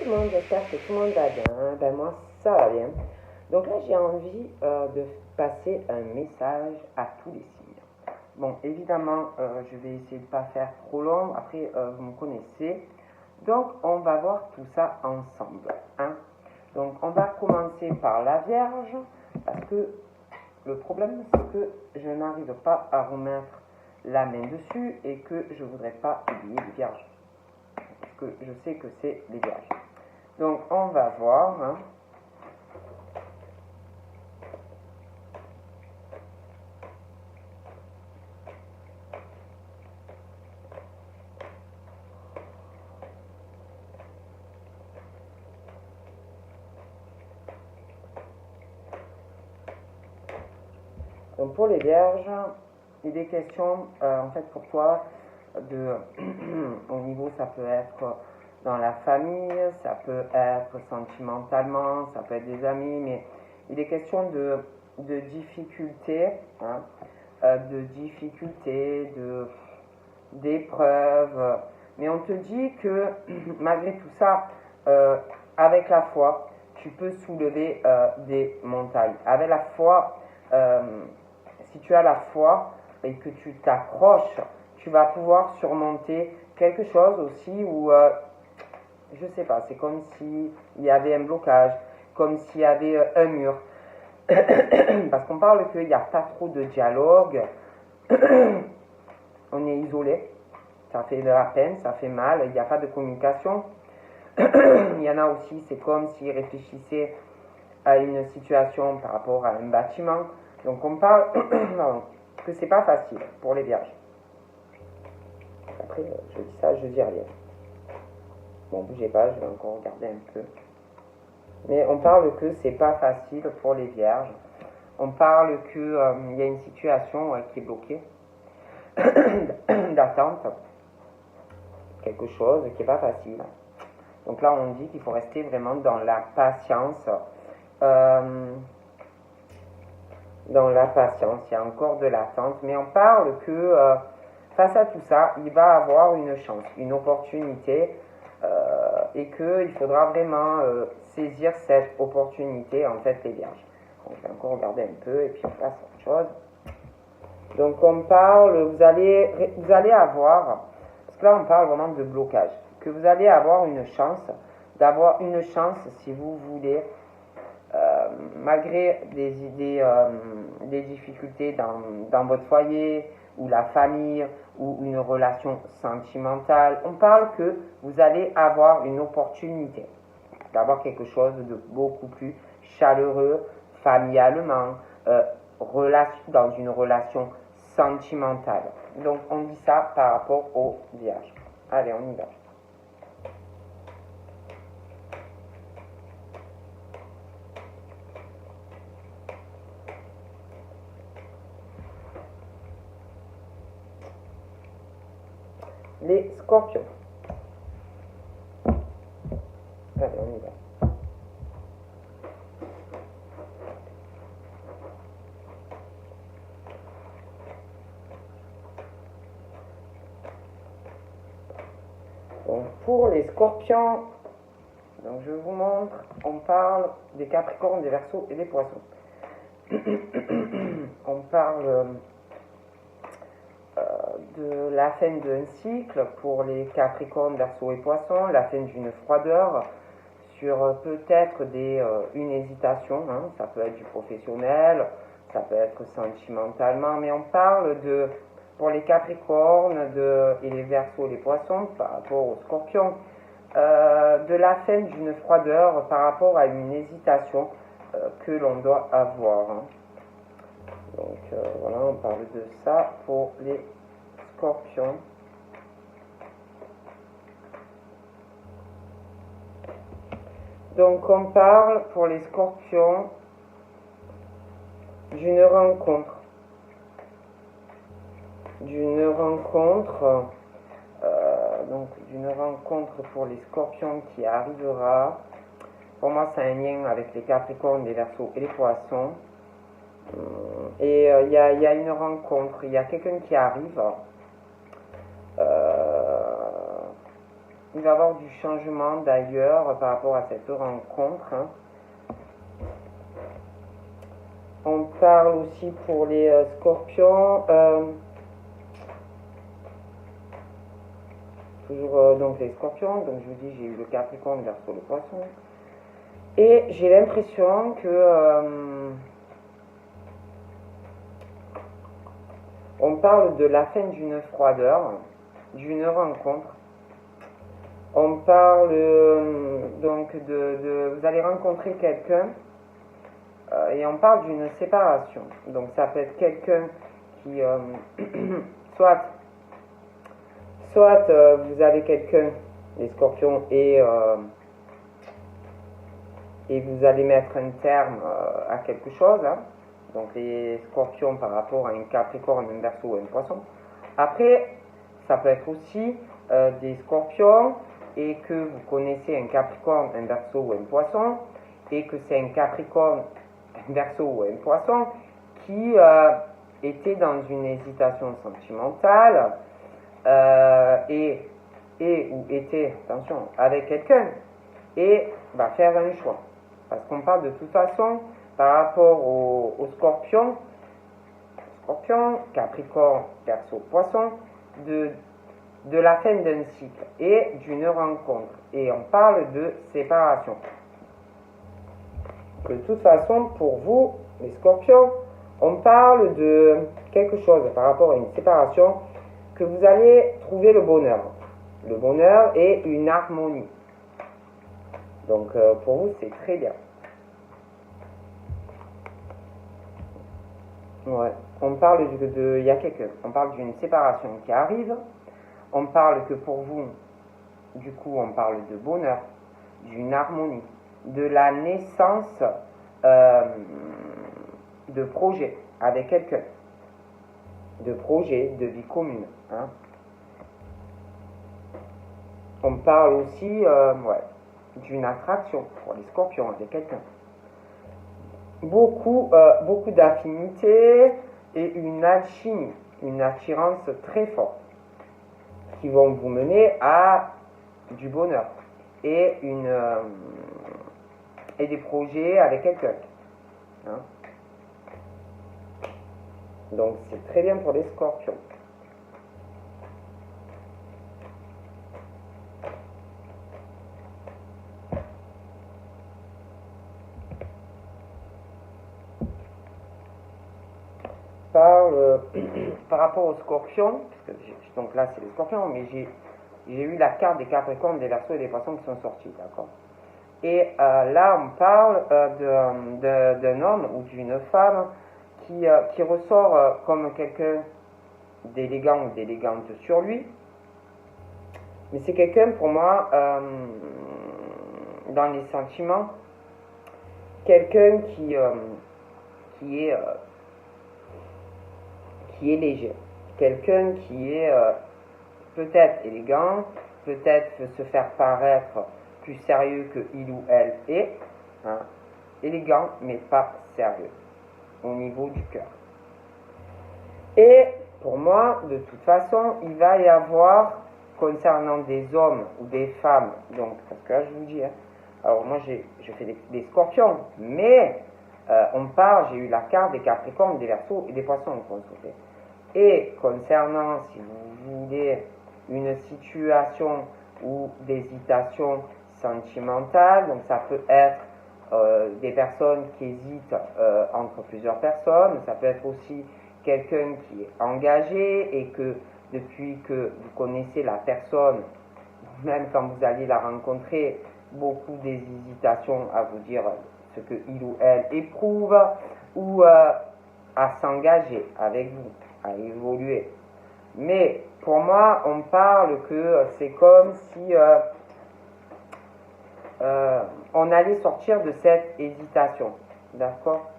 le monde, j'espère que tout le monde va bien. Ben moi, ça va bien. Donc là, j'ai envie de passer un message à tous les signes. Bon, évidemment, je vais essayer de ne pas faire trop long. Après, vous me connaissez. Donc, on va voir tout ça ensemble. Hein. Donc, on va commencer par la Vierge. Parce que le problème, c'est que je n'arrive pas à remettre la main dessus et que je ne voudrais pas oublier les Vierges. Parce que je sais que c'est les Vierges. Donc, on va voir. Hein. Donc, pour les Vierges, il est question, en fait, pour toi, au niveau, ça peut être dans la famille, ça peut être sentimentalement, ça peut être des amis, mais il est question de difficultés, hein, d'épreuves, mais on te dit que malgré tout ça, avec la foi, tu peux soulever des montagnes. Avec la foi, si tu as la foi et que tu t'accroches, tu vas pouvoir surmonter quelque chose aussi où, je sais pas, c'est comme s'il y avait un blocage, comme s'il y avait un mur. Parce qu'on parle qu'il n'y a pas trop de dialogue, on est isolé, ça fait de la peine, ça fait mal, il n'y a pas de communication. Il y en a aussi, c'est comme s'ils réfléchissaient à une situation par rapport à un bâtiment. Donc on parle que c'est pas facile pour les Vierges. Après, je dis ça, je dis rien. Bon, bougez pas, je vais encore regarder un peu. Mais on parle que c'est pas facile pour les Vierges. On parle que y a une situation qui est bloquée, d'attente, quelque chose qui est pas facile. Donc là, on dit qu'il faut rester vraiment dans la patience. Dans la patience, il y a encore de l'attente, mais on parle que face à tout ça, il va avoir une chance, une opportunité, et qu'il faudra vraiment saisir cette opportunité, en fait, les Vierges. Donc, je vais encore regarder un peu, et puis on passe à autre chose. Donc on parle, vous allez avoir, parce que là on parle vraiment de blocage, que vous allez avoir une chance, d'avoir une chance si vous voulez, malgré des difficultés dans votre foyer, ou la famille, ou une relation sentimentale, on parle que vous allez avoir une opportunité d'avoir quelque chose de beaucoup plus chaleureux, familialement, dans une relation sentimentale. Donc on dit ça par rapport aux Vierges. Allez, on y va. Les Scorpions. Allez, on y va. Donc, pour les Scorpions, donc je vous montre, on parle des Capricornes, des Verseaux et des Poissons. On parle de la fin d'un cycle pour les Capricornes, Verseaux et Poissons, la fin d'une froideur sur peut-être une hésitation, hein, ça peut être du professionnel, ça peut être sentimentalement, mais on parle pour les Capricornes et les Verseaux et les Poissons par rapport aux Scorpions, de la fin d'une froideur par rapport à une hésitation que l'on doit avoir. Hein. Donc voilà, on parle de ça pour les Scorpions. Donc on parle pour les Scorpions d'une rencontre. Donc d'une rencontre pour les Scorpions qui arrivera. Pour moi, c'est un lien avec les Capricornes, les Verseaux et les Poissons. Et il y a une rencontre, il y a quelqu'un qui arrive. il va y avoir du changement d'ailleurs par rapport à cette rencontre. Hein. On parle aussi pour les scorpions. Toujours donc les scorpions. Donc je vous dis, j'ai eu le Capricorne, Verseau, le Poisson. Et j'ai l'impression que on parle de la fin d'une froideur, d'une rencontre. On parle donc vous allez rencontrer quelqu'un et on parle d'une séparation. Donc ça peut être quelqu'un qui soit vous avez quelqu'un, les scorpions, et vous allez mettre un terme à quelque chose. Hein. Donc les scorpions par rapport à un Capricorne, un Verseau ou un Poisson. Après, ça peut être aussi des scorpions et que vous connaissez un Capricorne, un Verseau ou un Poisson et que c'est un Capricorne, un Verseau ou un Poisson qui était dans une hésitation sentimentale et ou était, attention, avec quelqu'un et va faire un choix. Parce qu'on parle de toute façon par rapport aux scorpions, Capricorne, Verseau, Poisson, de la fin d'un cycle et d'une rencontre. Et on parle de séparation. De toute façon, pour vous, les scorpions, on parle de quelque chose par rapport à une séparation que vous allez trouver le bonheur. Le bonheur et une harmonie. Donc pour vous, c'est très bien. Ouais. On parle il y a quelqu'un, on parle d'une séparation qui arrive. On parle que pour vous, du coup, on parle de bonheur, d'une harmonie, de la naissance de projets avec quelqu'un, de projets de vie commune. Hein. On parle aussi d'une attraction pour les scorpions avec quelqu'un. Beaucoup d'affinités et une alchimie, une attirance très forte qui vont vous mener à du bonheur et des projets avec quelqu'un. Hein. Donc c'est très bien pour les scorpions. Par rapport aux scorpions, donc là c'est les scorpions, mais j'ai eu la carte des Capricornes, des Verseaux et des Poissons qui sont sortis, d'accord. Et là on parle d'un homme ou d'une femme qui ressort comme quelqu'un d'élégant ou d'élégante sur lui, mais c'est quelqu'un pour moi dans les sentiments, quelqu'un qui est léger, quelqu'un qui est peut-être élégant, peut-être se faire paraître plus sérieux que il ou elle est, hein, élégant mais pas sérieux au niveau du cœur. Et pour moi, de toute façon, il va y avoir, concernant des hommes ou des femmes, donc parce que là je vous dis, hein, alors moi je fais des scorpions, mais j'ai eu la carte des Capricornes, des Verseaux et des Poissons consultés. Et concernant, si vous voulez, une situation ou d'hésitation sentimentale, donc ça peut être des personnes qui hésitent entre plusieurs personnes, ça peut être aussi quelqu'un qui est engagé et que depuis que vous connaissez la personne, même quand vous allez la rencontrer, beaucoup d'hésitation à vous dire ce que il ou elle éprouve ou à s'engager avec vous, à évoluer. Mais pour moi, on parle que c'est comme si on allait sortir de cette hésitation. D'accord ?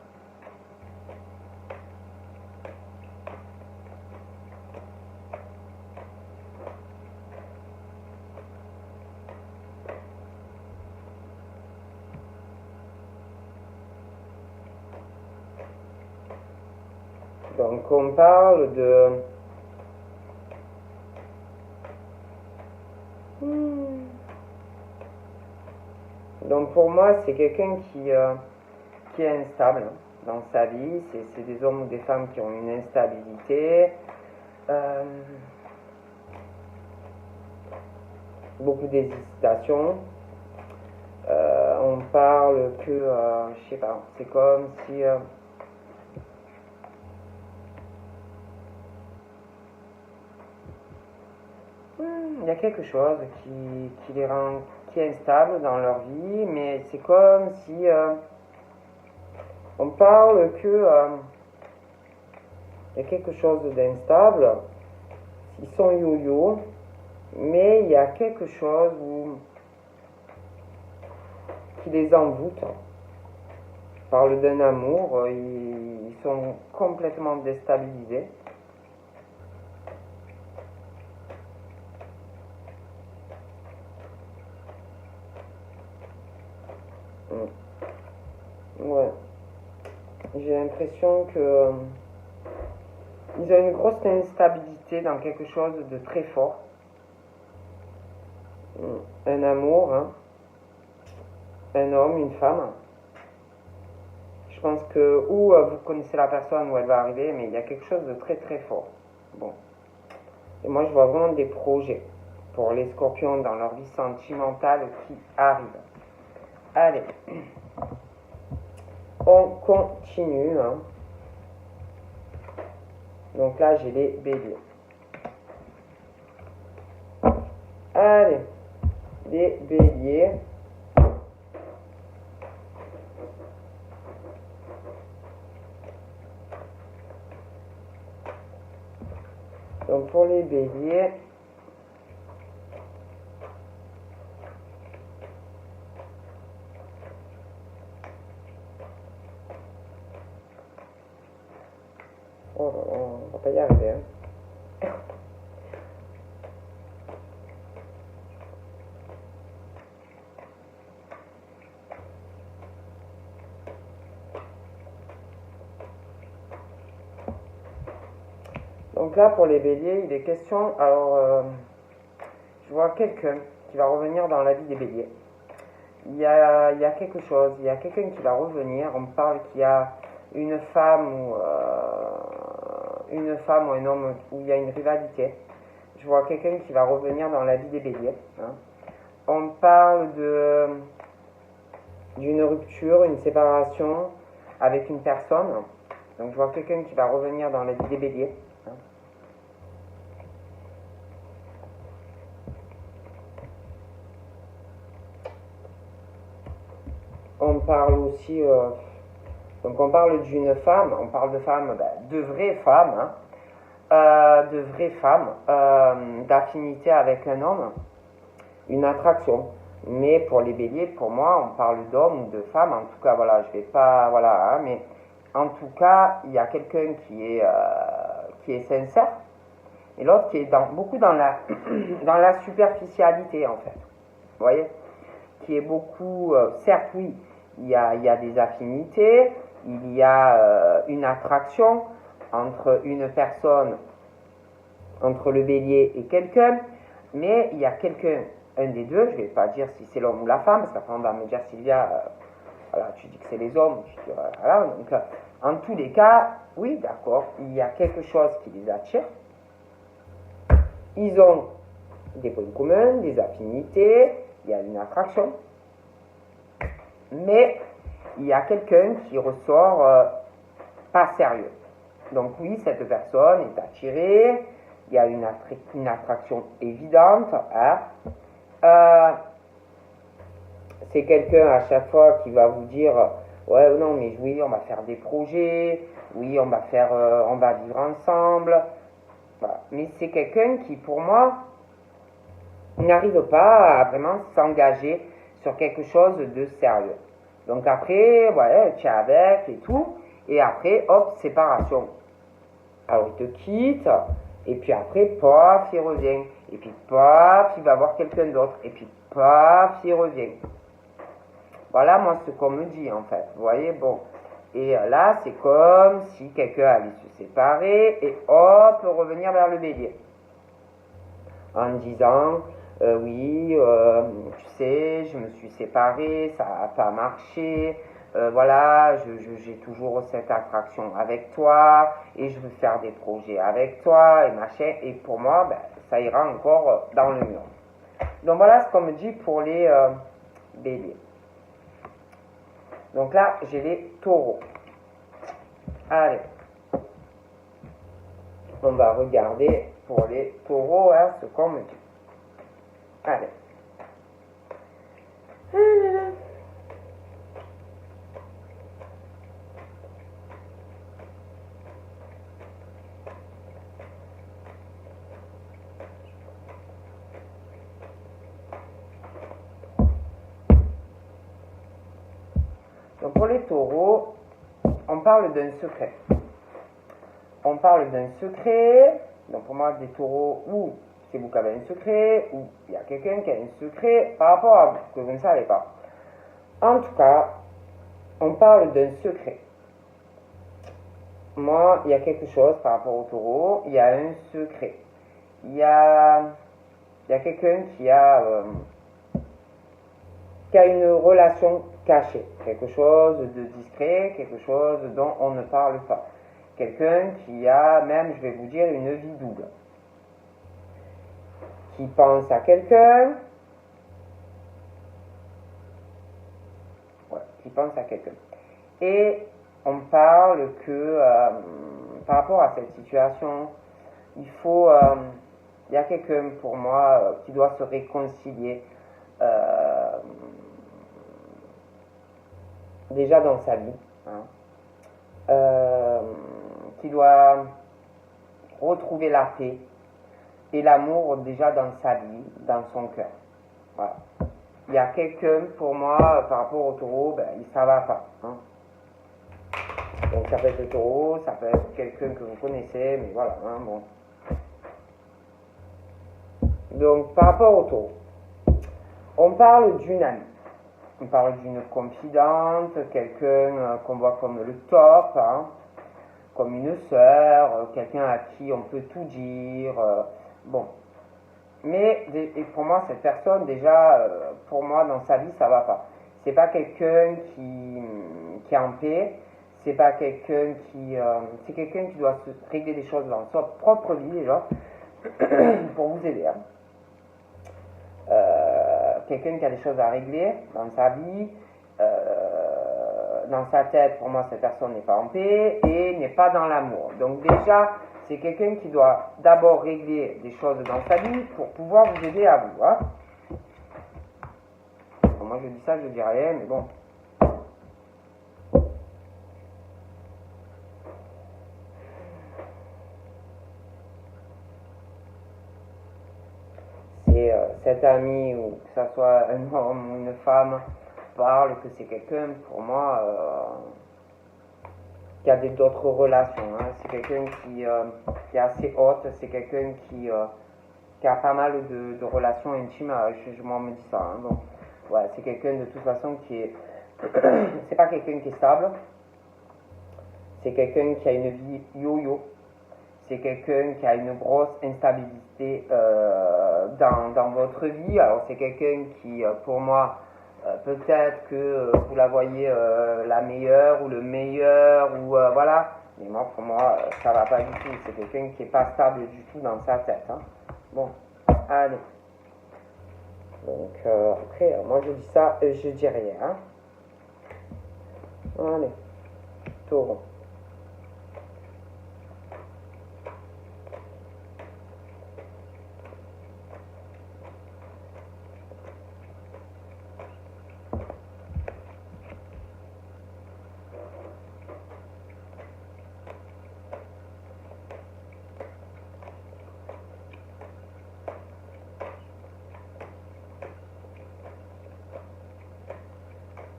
Donc on parle de Donc pour moi, c'est quelqu'un qui est instable dans sa vie. C'est des hommes ou des femmes qui ont une instabilité. Beaucoup d'hésitation. On parle que, je sais pas, c'est comme si il y a quelque chose qui les rend, qui est instable dans leur vie, mais c'est comme si on parle que il y a quelque chose d'instable. Ils sont yo-yo, mais il y a quelque chose qui les envoûte. On parle d'un amour, ils sont complètement déstabilisés. Ouais. J'ai l'impression que ils ont une grosse instabilité dans quelque chose de très fort. Un amour, hein. Un homme, une femme. Je pense que ou vous connaissez la personne où elle va arriver, mais il y a quelque chose de très très fort. Bon. Et moi je vois vraiment des projets pour les scorpions dans leur vie sentimentale qui arrivent. Allez. On continue. Hein. Donc là, j'ai les béliers. Allez, les béliers. Donc pour les béliers, oh, on va pas y arriver. Hein. Donc là, pour les béliers, il est question, alors, je vois quelqu'un qui va revenir dans la vie des béliers. Il y a quelque chose, il y a quelqu'un qui va revenir, on me parle qu'il y a une femme ou un homme où il y a une rivalité. Je vois quelqu'un qui va revenir dans la vie des béliers. Hein. On parle d'une rupture, une séparation avec une personne. Donc je vois quelqu'un qui va revenir dans la vie des béliers. Hein. On parle aussi, donc on parle d'une femme, on parle de femmes, de vraies femmes, hein, d'affinité avec un homme, une attraction. Mais pour les béliers, pour moi, on parle d'homme ou de femme, en tout cas, voilà, je vais pas, voilà, hein, mais en tout cas, il y a quelqu'un qui est sincère, et l'autre qui est beaucoup dans la superficialité, en fait. Vous voyez, qui est beaucoup, certes, oui, il y a des affinités, il y a une attraction entre une personne, entre le bélier et quelqu'un, mais il y a quelqu'un, un des deux, je ne vais pas dire si c'est l'homme ou la femme, parce qu'après on va me dire, Sylvia, voilà, tu dis que c'est les hommes, je dis, voilà, donc en tous les cas, oui, d'accord, il y a quelque chose qui les attire, ils ont des points communs, des affinités, il y a une attraction, mais il y a quelqu'un qui ressort pas sérieux. Donc oui, cette personne est attirée, il y a une attraction évidente. Hein. C'est quelqu'un à chaque fois qui va vous dire ouais non mais oui on va faire des projets, oui on va vivre ensemble. Voilà. Mais c'est quelqu'un qui pour moi n'arrive pas à vraiment s'engager sur quelque chose de sérieux. Donc après, ouais, tu es avec et tout, et après, hop, séparation. Alors il te quitte, et puis après, paf, il revient. Et puis paf, il va voir quelqu'un d'autre, et puis paf, il revient. Voilà moi ce qu'on me dit en fait, vous voyez, bon. Et là, c'est comme si quelqu'un allait se séparer, et hop, revenir vers le bélier. En disant, Oui, tu sais, je me suis séparée, ça n'a pas marché. Voilà, j'ai toujours cette attraction avec toi et je veux faire des projets avec toi et machin. Et pour moi, ben, ça ira encore dans le mur. Donc voilà ce qu'on me dit pour les béliers. Donc là, j'ai les taureaux. Allez, on va regarder pour les taureaux hein, ce qu'on me dit. Allez. Donc pour les taureaux, on parle d'un secret. On parle d'un secret. Donc pour moi, des taureaux, ou c'est vous qui avez un secret, ou il y a quelqu'un qui a un secret par rapport à vous, que vous ne savez pas. En tout cas, on parle d'un secret. Moi, il y a quelque chose par rapport au taureau, il y a un secret. Il y a quelqu'un qui a une relation cachée, quelque chose de discret, quelque chose dont on ne parle pas. Quelqu'un qui a même, je vais vous dire, une vie double. Qui pense à quelqu'un, ouais, qui pense à quelqu'un. Et on parle que par rapport à cette situation, il faut, il y a quelqu'un pour moi qui doit se réconcilier déjà dans sa vie, hein, qui doit retrouver la paix et l'amour déjà dans sa vie, dans son cœur. Voilà. Il y a quelqu'un pour moi par rapport au taureau, ben, ça va pas. Hein. Donc ça peut être le taureau, ça peut être quelqu'un que vous connaissez, mais voilà, hein, bon. Donc par rapport au taureau, on parle d'une amie, on parle d'une confidente, quelqu'un qu'on voit comme le top, hein, comme une sœur, quelqu'un à qui on peut tout dire, bon. Mais et pour moi, cette personne, déjà, pour moi, dans sa vie, ça va pas. C'est pas quelqu'un qui est en paix, c'est pas quelqu'un qui... c'est quelqu'un qui doit se régler des choses dans sa propre vie, déjà, pour vous aider. Hein. Quelqu'un qui a des choses à régler dans sa vie, dans sa tête, pour moi, cette personne n'est pas en paix et n'est pas dans l'amour. Donc déjà, c'est quelqu'un qui doit d'abord régler des choses dans sa vie pour pouvoir vous aider à vous. Hein. Bon, moi, je dis ça, je dis rien, mais bon. C'est cet ami, ou que ce soit un homme ou une femme, parle que c'est quelqu'un, pour moi, qui a d'autres relations. Hein. C'est quelqu'un qui est assez haute, c'est quelqu'un qui a pas mal de relations intimes. Moi, me dis ça. Hein. Donc, ouais, c'est quelqu'un de toute façon qui est. C'est pas quelqu'un qui est stable. C'est quelqu'un qui a une vie yo-yo. C'est quelqu'un qui a une grosse instabilité dans votre vie. Alors, c'est quelqu'un qui, pour moi, peut-être que vous la voyez la meilleure ou le meilleur, ou voilà. Mais moi, pour moi, ça va pas du tout. C'est quelqu'un qui est pas stable du tout dans sa tête. Hein. Bon, allez. Donc, après, moi je dis ça, je dis rien. Hein. Allez, taureau.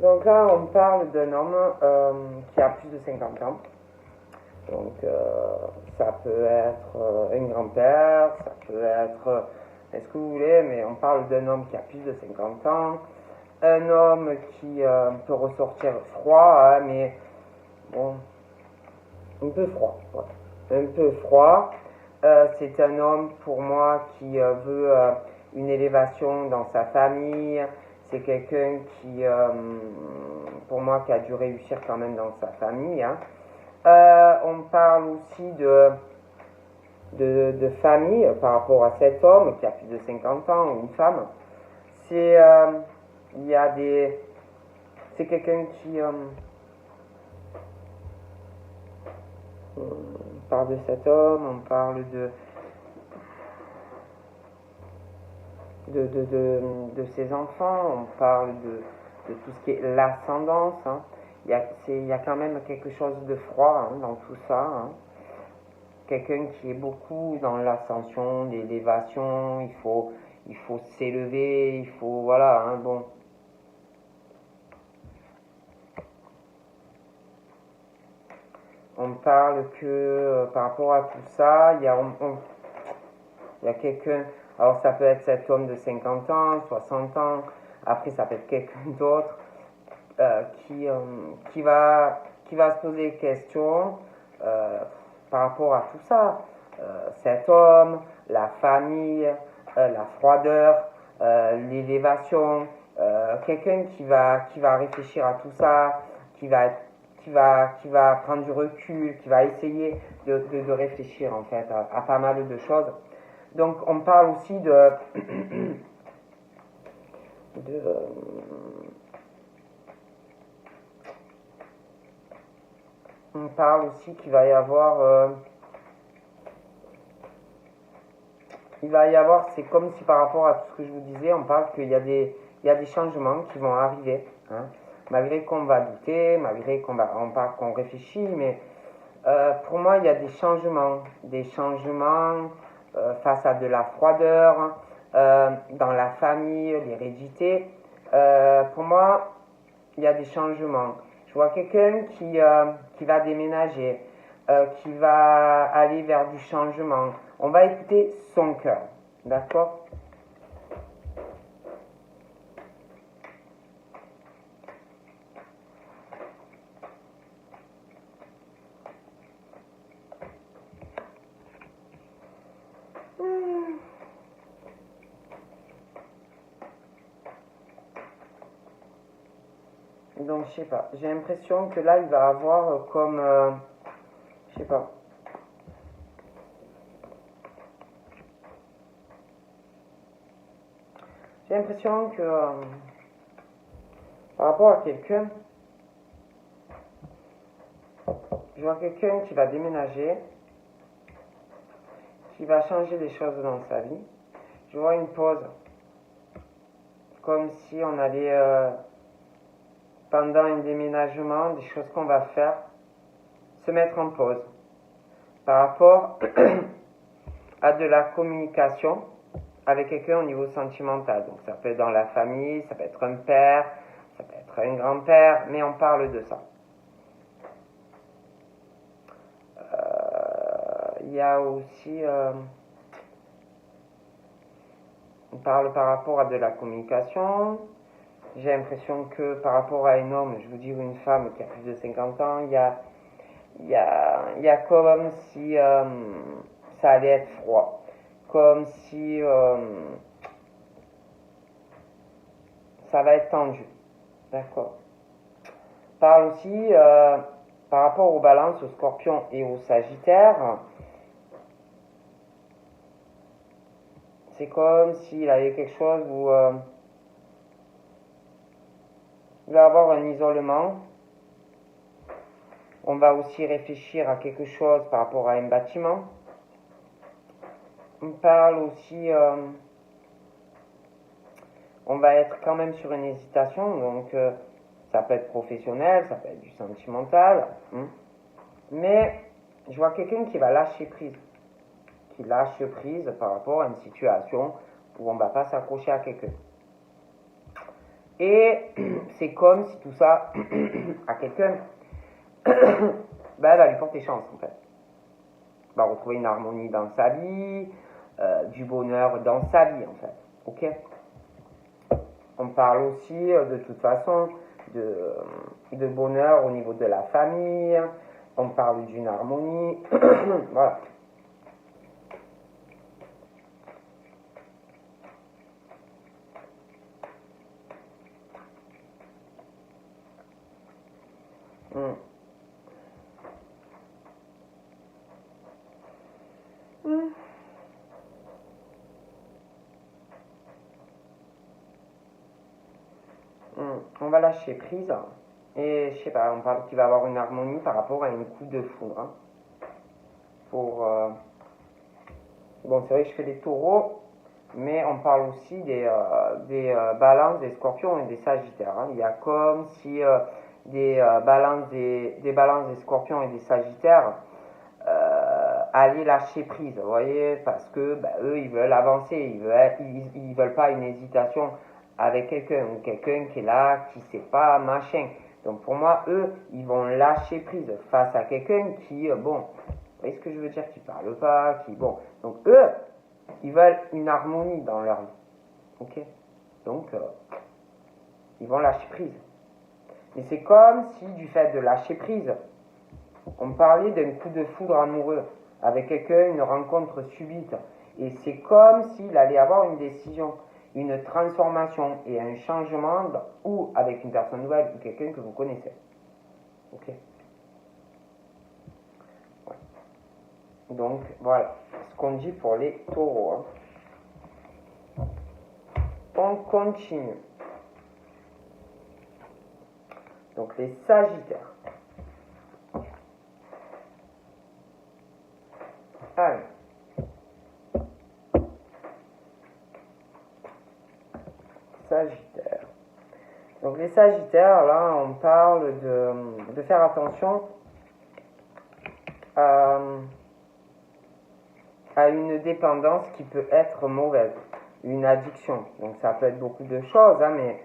Donc là, on parle d'un homme qui a plus de 50 ans. Donc, ça peut être un grand-père, ça peut être ce que vous voulez, mais on parle d'un homme qui a plus de 50 ans. Un homme qui peut ressortir froid, hein, mais bon, un peu froid. Ouais. Un peu froid. C'est un homme, pour moi, qui veut une élévation dans sa famille. C'est quelqu'un qui, pour moi, qui a dû réussir quand même dans sa famille. Hein. On parle aussi de famille par rapport à cet homme qui a plus de 50 ans, ou une femme. C'est, il y a des, c'est quelqu'un qui, on parle de cet homme, on parle de ses enfants, on parle de tout ce qui est l'ascendance. Hein. Il y a quand même quelque chose de froid hein, dans tout ça. Hein. Quelqu'un qui est beaucoup dans l'ascension, l'élévation, il faut s'élever, il faut, voilà, hein, bon. On parle que par rapport à tout ça, il y a quelqu'un, alors ça peut être cet homme de 50 ans, 60 ans, après ça peut être quelqu'un d'autre qui va se poser des questions par rapport à tout ça. Cet homme, la famille, la froideur, l'élévation, quelqu'un qui va réfléchir à tout ça, qui va prendre du recul, qui va essayer de réfléchir en fait à pas mal de choses. Donc on parle aussi on parle aussi qu'il va y avoir c'est comme si par rapport à tout ce que je vous disais, on parle qu'il y a des changements qui vont arriver, hein, malgré qu'on va douter, malgré qu'on réfléchit, mais pour moi il y a des changements face à de la froideur, dans la famille, l'hérédité. Pour moi, il y a des changements. Je vois quelqu'un qui va déménager, qui va aller vers du changement. On va écouter son cœur, d'accord? Donc, je sais pas. J'ai l'impression que là, il va avoir comme... je sais pas. J'ai l'impression que... par rapport à quelqu'un... Je vois quelqu'un qui va déménager, qui va changer des choses dans sa vie. Je vois une pause. Comme si on allait... pendant un déménagement, des choses qu'on va faire, se mettre en pause par rapport à de la communication avec quelqu'un au niveau sentimental. Donc ça peut être dans la famille, ça peut être un père, ça peut être un grand-père, mais on parle de ça. Il y a aussi... on parle par rapport à de la communication. J'ai l'impression que par rapport à un homme, je vous dis, ou une femme qui a plus de 50 ans, il y a comme si ça allait être froid. Comme si ça va être tendu. D'accord. Parle aussi par rapport aux balances, aux scorpions et aux sagittaires. C'est comme s'il y avait quelque chose où il va y avoir un isolement. On va aussi réfléchir à quelque chose par rapport à un bâtiment. On parle aussi... on va être quand même sur une hésitation, donc ça peut être professionnel, ça peut être du sentimental. Mais je vois quelqu'un qui va lâcher prise. Qui lâche prise par rapport à une situation où on ne va pas s'accrocher à quelqu'un. Et c'est comme si tout ça, à quelqu'un, ben, elle va lui porter chance en fait. Va retrouver une harmonie dans sa vie, du bonheur dans sa vie en fait. Ok? On parle aussi de toute façon de bonheur au niveau de la famille. On parle d'une harmonie. Voilà. Hmm. Hmm. On va lâcher prise. Et je sais pas, on parle qu'il va avoir une harmonie par rapport à une coup de foudre. Hein. Pour. Bon, c'est vrai que je fais des taureaux, mais on parle aussi des balances, des scorpions et des sagittaires. Hein. Il y a comme si des balances, des scorpions et des sagittaires allaient lâcher prise, vous voyez, parce que bah, eux, ils veulent avancer, ils veulent pas une hésitation avec quelqu'un ou quelqu'un qui est là, qui sait pas, machin. Donc pour moi, eux, ils vont lâcher prise face à quelqu'un qui, bon, vous voyez ce que je veux dire, qui parle pas, qui, bon. Donc eux, ils veulent une harmonie dans leur vie, ok. Donc, ils vont lâcher prise. Mais c'est comme si, du fait de lâcher prise, on parlait d'un coup de foudre amoureux avec quelqu'un, une rencontre subite. Et c'est comme s'il allait avoir une décision, une transformation et un changement, ou avec une personne nouvelle ou quelqu'un que vous connaissez. Ok. Ouais. Donc voilà ce qu'on dit pour les taureaux. Hein. On continue. Donc les sagittaires. Allez. Sagittaire. Donc les sagittaires, là, on parle de faire attention à une dépendance qui peut être mauvaise, une addiction. Donc ça peut être beaucoup de choses, hein, mais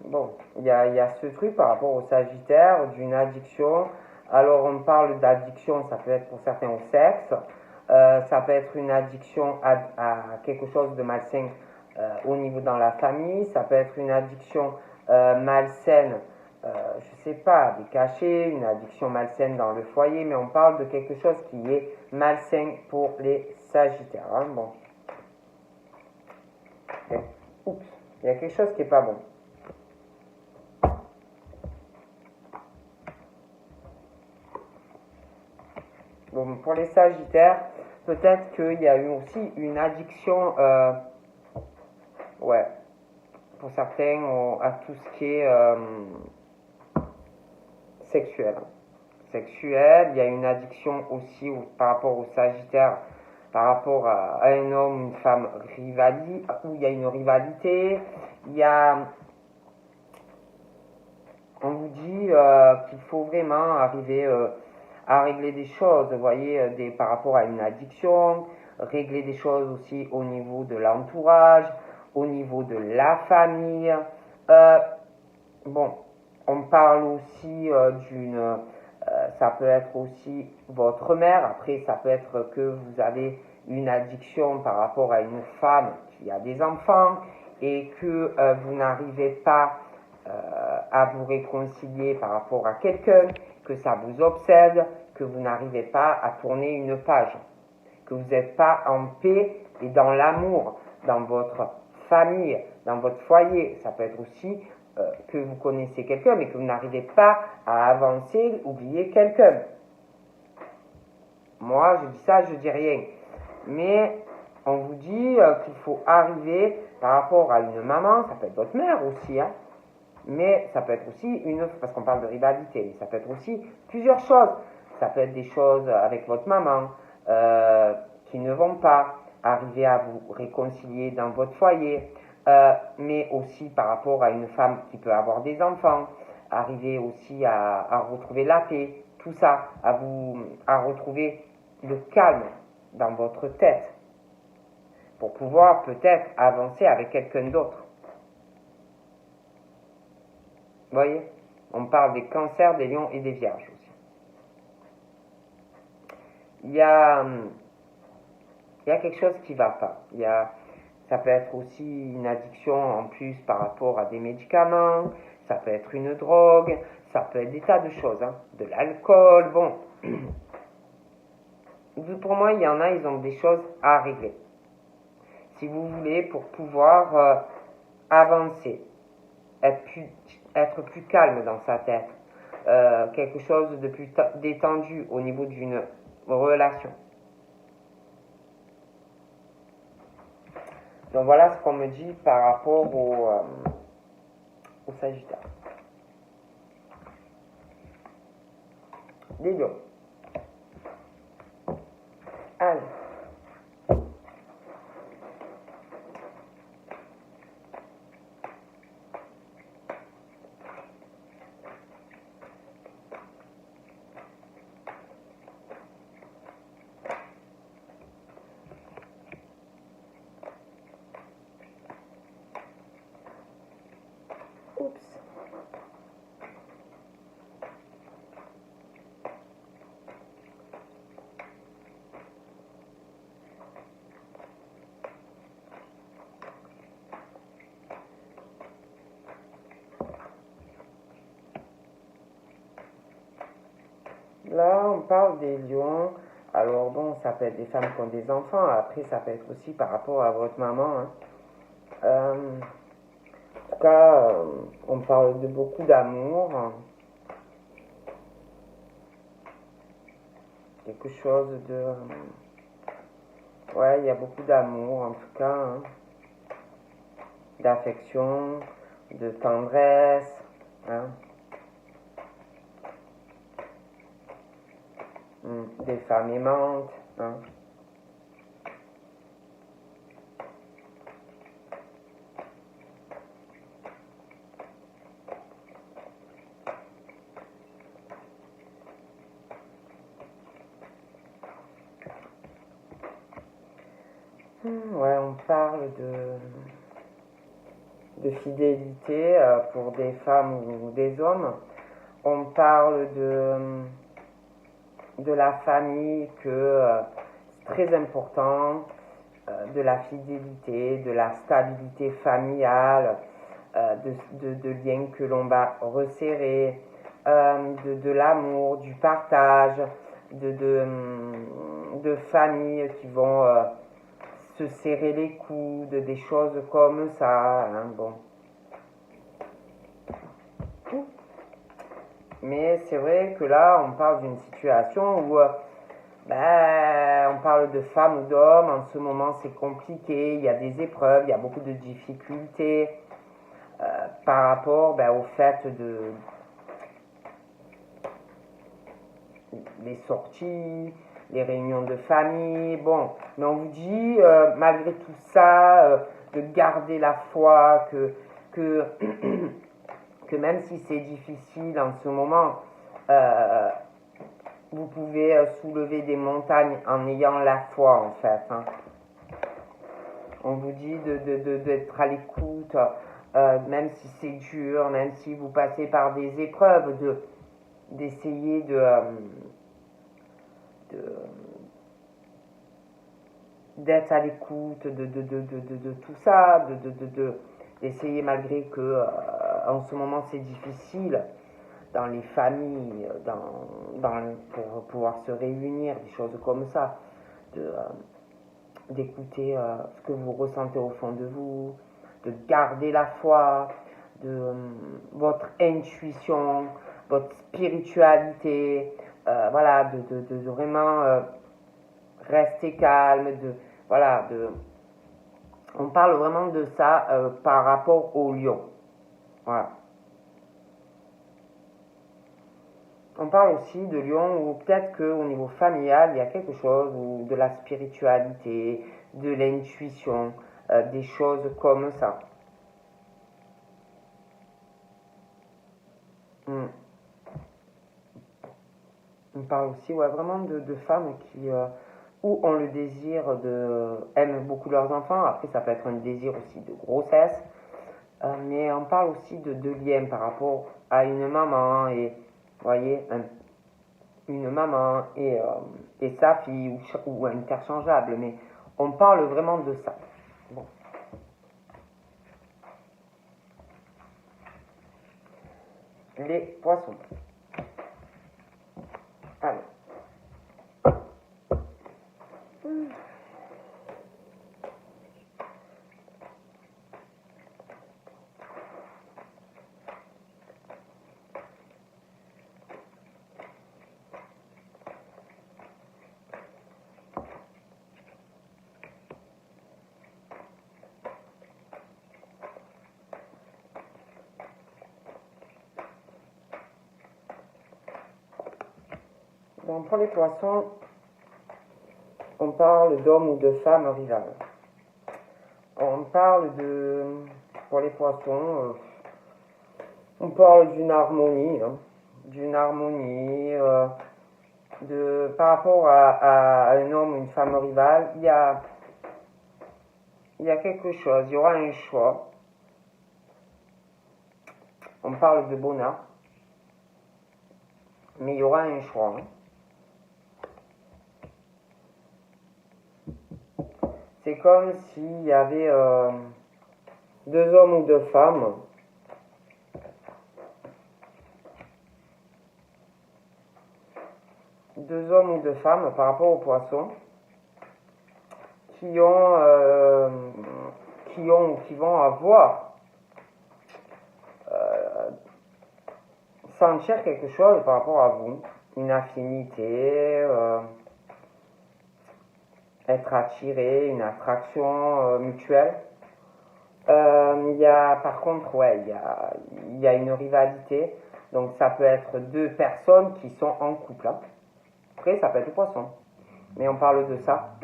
bon, il y a ce truc par rapport au sagittaire, d'une addiction. Alors on parle d'addiction, ça peut être pour certains au sexe, ça peut être une addiction à quelque chose de malsain au niveau dans la famille, ça peut être une addiction malsaine, je sais pas, des cachets, une addiction malsaine dans le foyer, mais on parle de quelque chose qui est malsain pour les sagittaires. Hein, bon. Oups, il y a quelque chose qui est pas bon. Bon, pour les sagittaires, peut-être qu'il y a eu aussi une addiction, ouais, pour certains, à tout ce qui est sexuel. Sexuel, il y a une addiction aussi par rapport au sagittaire, par rapport à un homme, une femme où il y a une rivalité, il y a, on vous dit qu'il faut vraiment arriver à régler des choses, vous voyez, par rapport à une addiction, régler des choses aussi au niveau de l'entourage, au niveau de la famille. Bon, on parle aussi ça peut être aussi votre mère, après ça peut être que vous avez une addiction par rapport à une femme qui a des enfants et que vous n'arrivez pas à vous réconcilier par rapport à quelqu'un, que ça vous obsède, que vous n'arrivez pas à tourner une page, que vous n'êtes pas en paix et dans l'amour, dans votre famille, dans votre foyer. Ça peut être aussi que vous connaissez quelqu'un, mais que vous n'arrivez pas à avancer, oublier quelqu'un. Moi, je dis ça, je dis rien. Mais on vous dit qu'il faut arriver par rapport à une maman, ça peut être votre mère aussi, hein, mais ça peut être aussi parce qu'on parle de rivalité, mais ça peut être aussi plusieurs choses. Ça peut être des choses avec votre maman qui ne vont pas, arriver à vous réconcilier dans votre foyer, mais aussi par rapport à une femme qui peut avoir des enfants, arriver aussi à retrouver la paix, tout ça, à retrouver le calme dans votre tête pour pouvoir peut-être avancer avec quelqu'un d'autre. Vous voyez, on parle des cancers, des lions et des vierges aussi. Il y a quelque chose qui ne va pas. Ça peut être aussi une addiction en plus par rapport à des médicaments, ça peut être une drogue, ça peut être des tas de choses, hein, de l'alcool, bon. Pour moi, il y en a, ils ont des choses à régler. Si vous voulez, pour pouvoir avancer, être plus calme dans sa tête, quelque chose de plus détendu au niveau d'une relation. Donc voilà ce qu'on me dit par rapport au Sagittaire. Les lions. Allez. Oups. Là, on parle des lions. Alors bon, ça peut être des femmes qui ont des enfants. Après, ça peut être aussi par rapport à votre maman. Hein. En tout cas, on parle de beaucoup d'amour. Quelque chose de... ouais, il y a beaucoup d'amour en tout cas. Hein. D'affection, de tendresse. Hein. Des femmes aimantes. Hein. Ouais, on parle de fidélité pour des femmes ou des hommes. On parle de la famille, que c'est très important, de la fidélité, de la stabilité familiale, de liens que l'on va resserrer, de l'amour, du partage, de familles qui vont se serrer les coudes, des choses comme ça. Hein, bon. Mais c'est vrai que là, on parle d'une situation où on parle de femmes ou d'hommes. En ce moment, c'est compliqué. Il y a des épreuves, il y a beaucoup de difficultés par rapport au fait de les sorties, les réunions de famille. Bon, mais on vous dit, malgré tout ça, de garder la foi, que que même si c'est difficile en ce moment, vous pouvez soulever des montagnes en ayant la foi en fait. Hein. On vous dit d'être à l'écoute, même si c'est dur, même si vous passez par des épreuves, d'essayer d'être à l'écoute de tout ça, d'essayer malgré que en ce moment c'est difficile dans les familles, pour pouvoir se réunir, des choses comme ça, d'écouter ce que vous ressentez au fond de vous, de garder la foi, votre intuition, votre spiritualité, voilà, de vraiment rester calme, voilà, on parle vraiment de ça par rapport au lion. Voilà. On parle aussi de lion où peut-être qu'au niveau familial, il y a quelque chose, ou de la spiritualité, de l'intuition, des choses comme ça. On parle aussi vraiment de femmes qui ou ont le désir aiment beaucoup leurs enfants. Après, ça peut être un désir aussi de grossesse. Mais on parle aussi de liens par rapport à une maman et, voyez, une maman et sa fille ou interchangeable. Mais on parle vraiment de ça. Bon. Les poissons. Alors. Donc pour les poissons, on parle d'hommes ou de femmes rivales. On parle pour les poissons, on parle d'une harmonie, par rapport à un homme ou une femme rivale, il y a quelque chose, il y aura un choix. On parle de bonheur, mais il y aura un choix. C'est comme s'il y avait deux hommes ou deux femmes par rapport aux poissons qui vont avoir sentir quelque chose par rapport à vous, une affinité, être attiré, une attraction mutuelle. Il y a par contre, il y a une rivalité, donc ça peut être deux personnes qui sont en couple. Après, ça peut être le poisson, mais on parle de ça.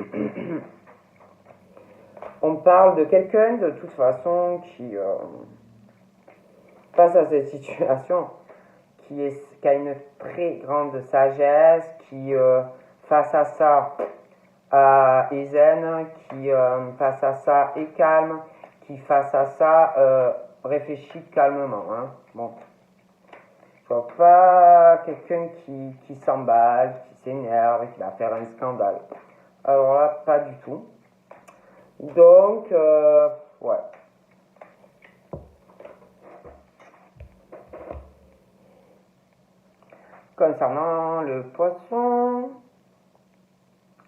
On parle de quelqu'un de toute façon qui, face à cette situation, qui a une très grande sagesse, qui face à ça est zen, qui face à ça est calme, qui face à ça réfléchit calmement. Bon. Je vois pas quelqu'un qui s'emballe, qui s'énerve, qui va faire un scandale. Alors là, pas du tout. Donc, ouais. Concernant le poisson,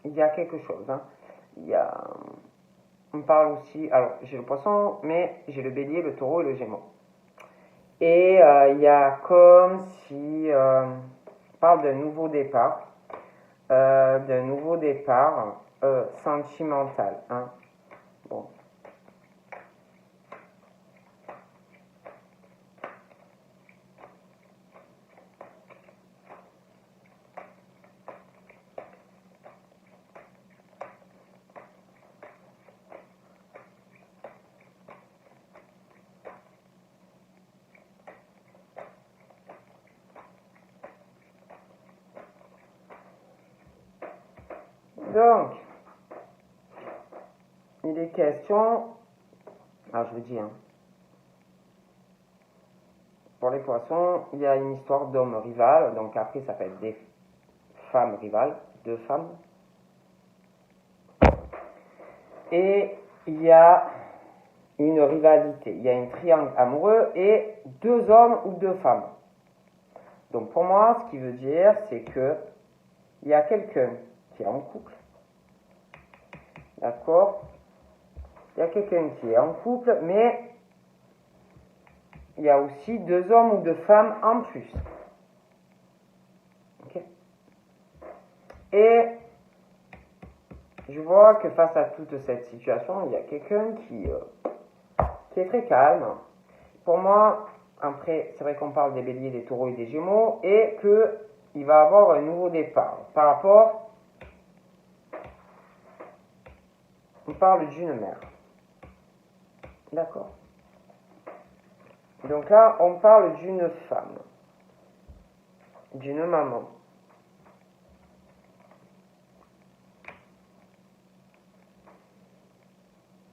il y a quelque chose. On parle aussi, alors j'ai le poisson, mais j'ai le bélier, le taureau et le gémeaux. Et il y a comme si on parle d'un nouveau départ, sentimental. Bon. Donc, il est question, je vous dis, pour les poissons, il y a une histoire d'hommes rivales, donc après ça peut être des femmes rivales, deux femmes. Et il y a une rivalité, il y a un triangle amoureux et deux hommes ou deux femmes. Donc pour moi, ce qui veut dire, c'est que il y a quelqu'un qui est en couple, d'accord? Il y a quelqu'un qui est en couple, mais il y a aussi deux hommes ou deux femmes en plus. Okay. Et je vois que face à toute cette situation, il y a quelqu'un qui est très calme. Pour moi, après, c'est vrai qu'on parle des béliers, des taureaux et des gémeaux, et qu'il va avoir un nouveau départ. Par rapport, on parle d'une mère. D'accord. Donc là, on parle d'une femme, d'une maman.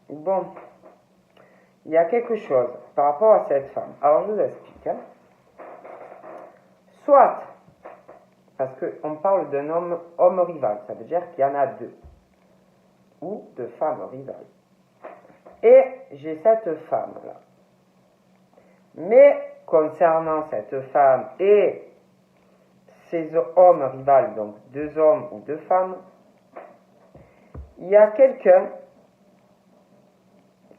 Bon, il y a quelque chose par rapport à cette femme. Alors je vous explique. Soit, parce qu'on parle d'un homme rival, ça veut dire qu'il y en a deux, ou de femmes rivales. Et j'ai cette femme-là. Mais concernant cette femme et ces hommes rivales, donc deux hommes ou deux femmes, il y a quelqu'un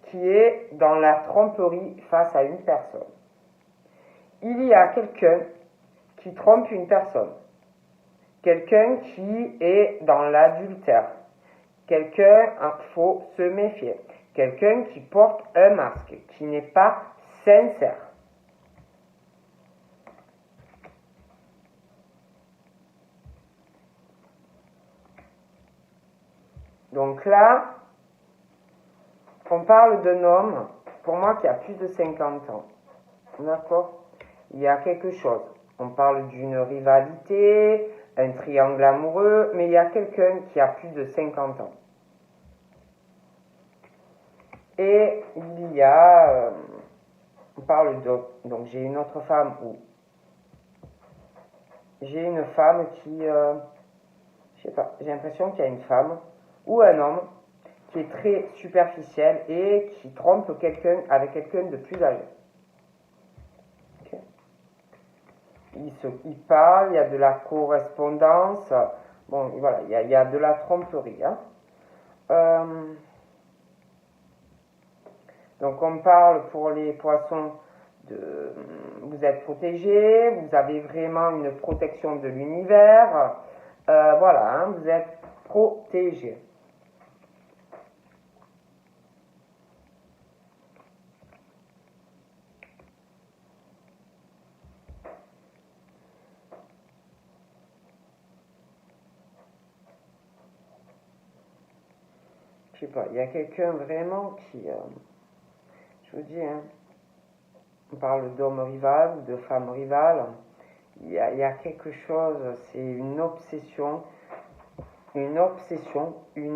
qui est dans la tromperie face à une personne. Il y a quelqu'un qui trompe une personne. Quelqu'un qui est dans l'adultère. Quelqu'un, il faut se méfier. Quelqu'un qui porte un masque, qui n'est pas sincère. Donc là, on parle d'un homme, pour moi, qui a plus de 50 ans. D'accord? Il y a quelque chose. On parle d'une rivalité, un triangle amoureux, mais il y a quelqu'un qui a plus de 50 ans. Et il y a, on parle d'autre, donc j'ai une autre femme où j'ai une femme qui, je sais pas, j'ai l'impression qu'il y a une femme ou un homme qui est très superficiel et qui trompe quelqu'un avec quelqu'un de plus âgé. Okay. Il parle, il y a de la correspondance, bon voilà, il y a de la tromperie. Hein. Donc on parle pour les poissons de vous êtes protégés, vous avez vraiment une protection de l'univers, voilà, hein, vous êtes protégés. Je sais pas, il y a quelqu'un vraiment qui, je vous dis, hein, on parle d'homme rival ou de femme rivale, il y a quelque chose, c'est une obsession, une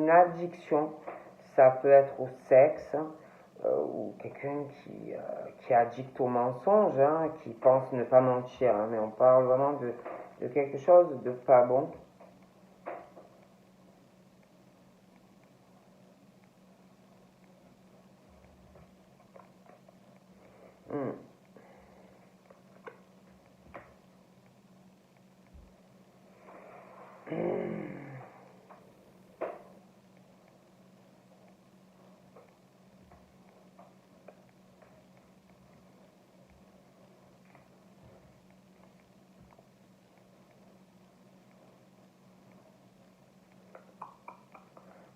addiction, ça peut être au sexe, ou quelqu'un qui est addict au mensonge, hein, qui pense ne pas mentir, hein, mais on parle vraiment de quelque chose de pas bon.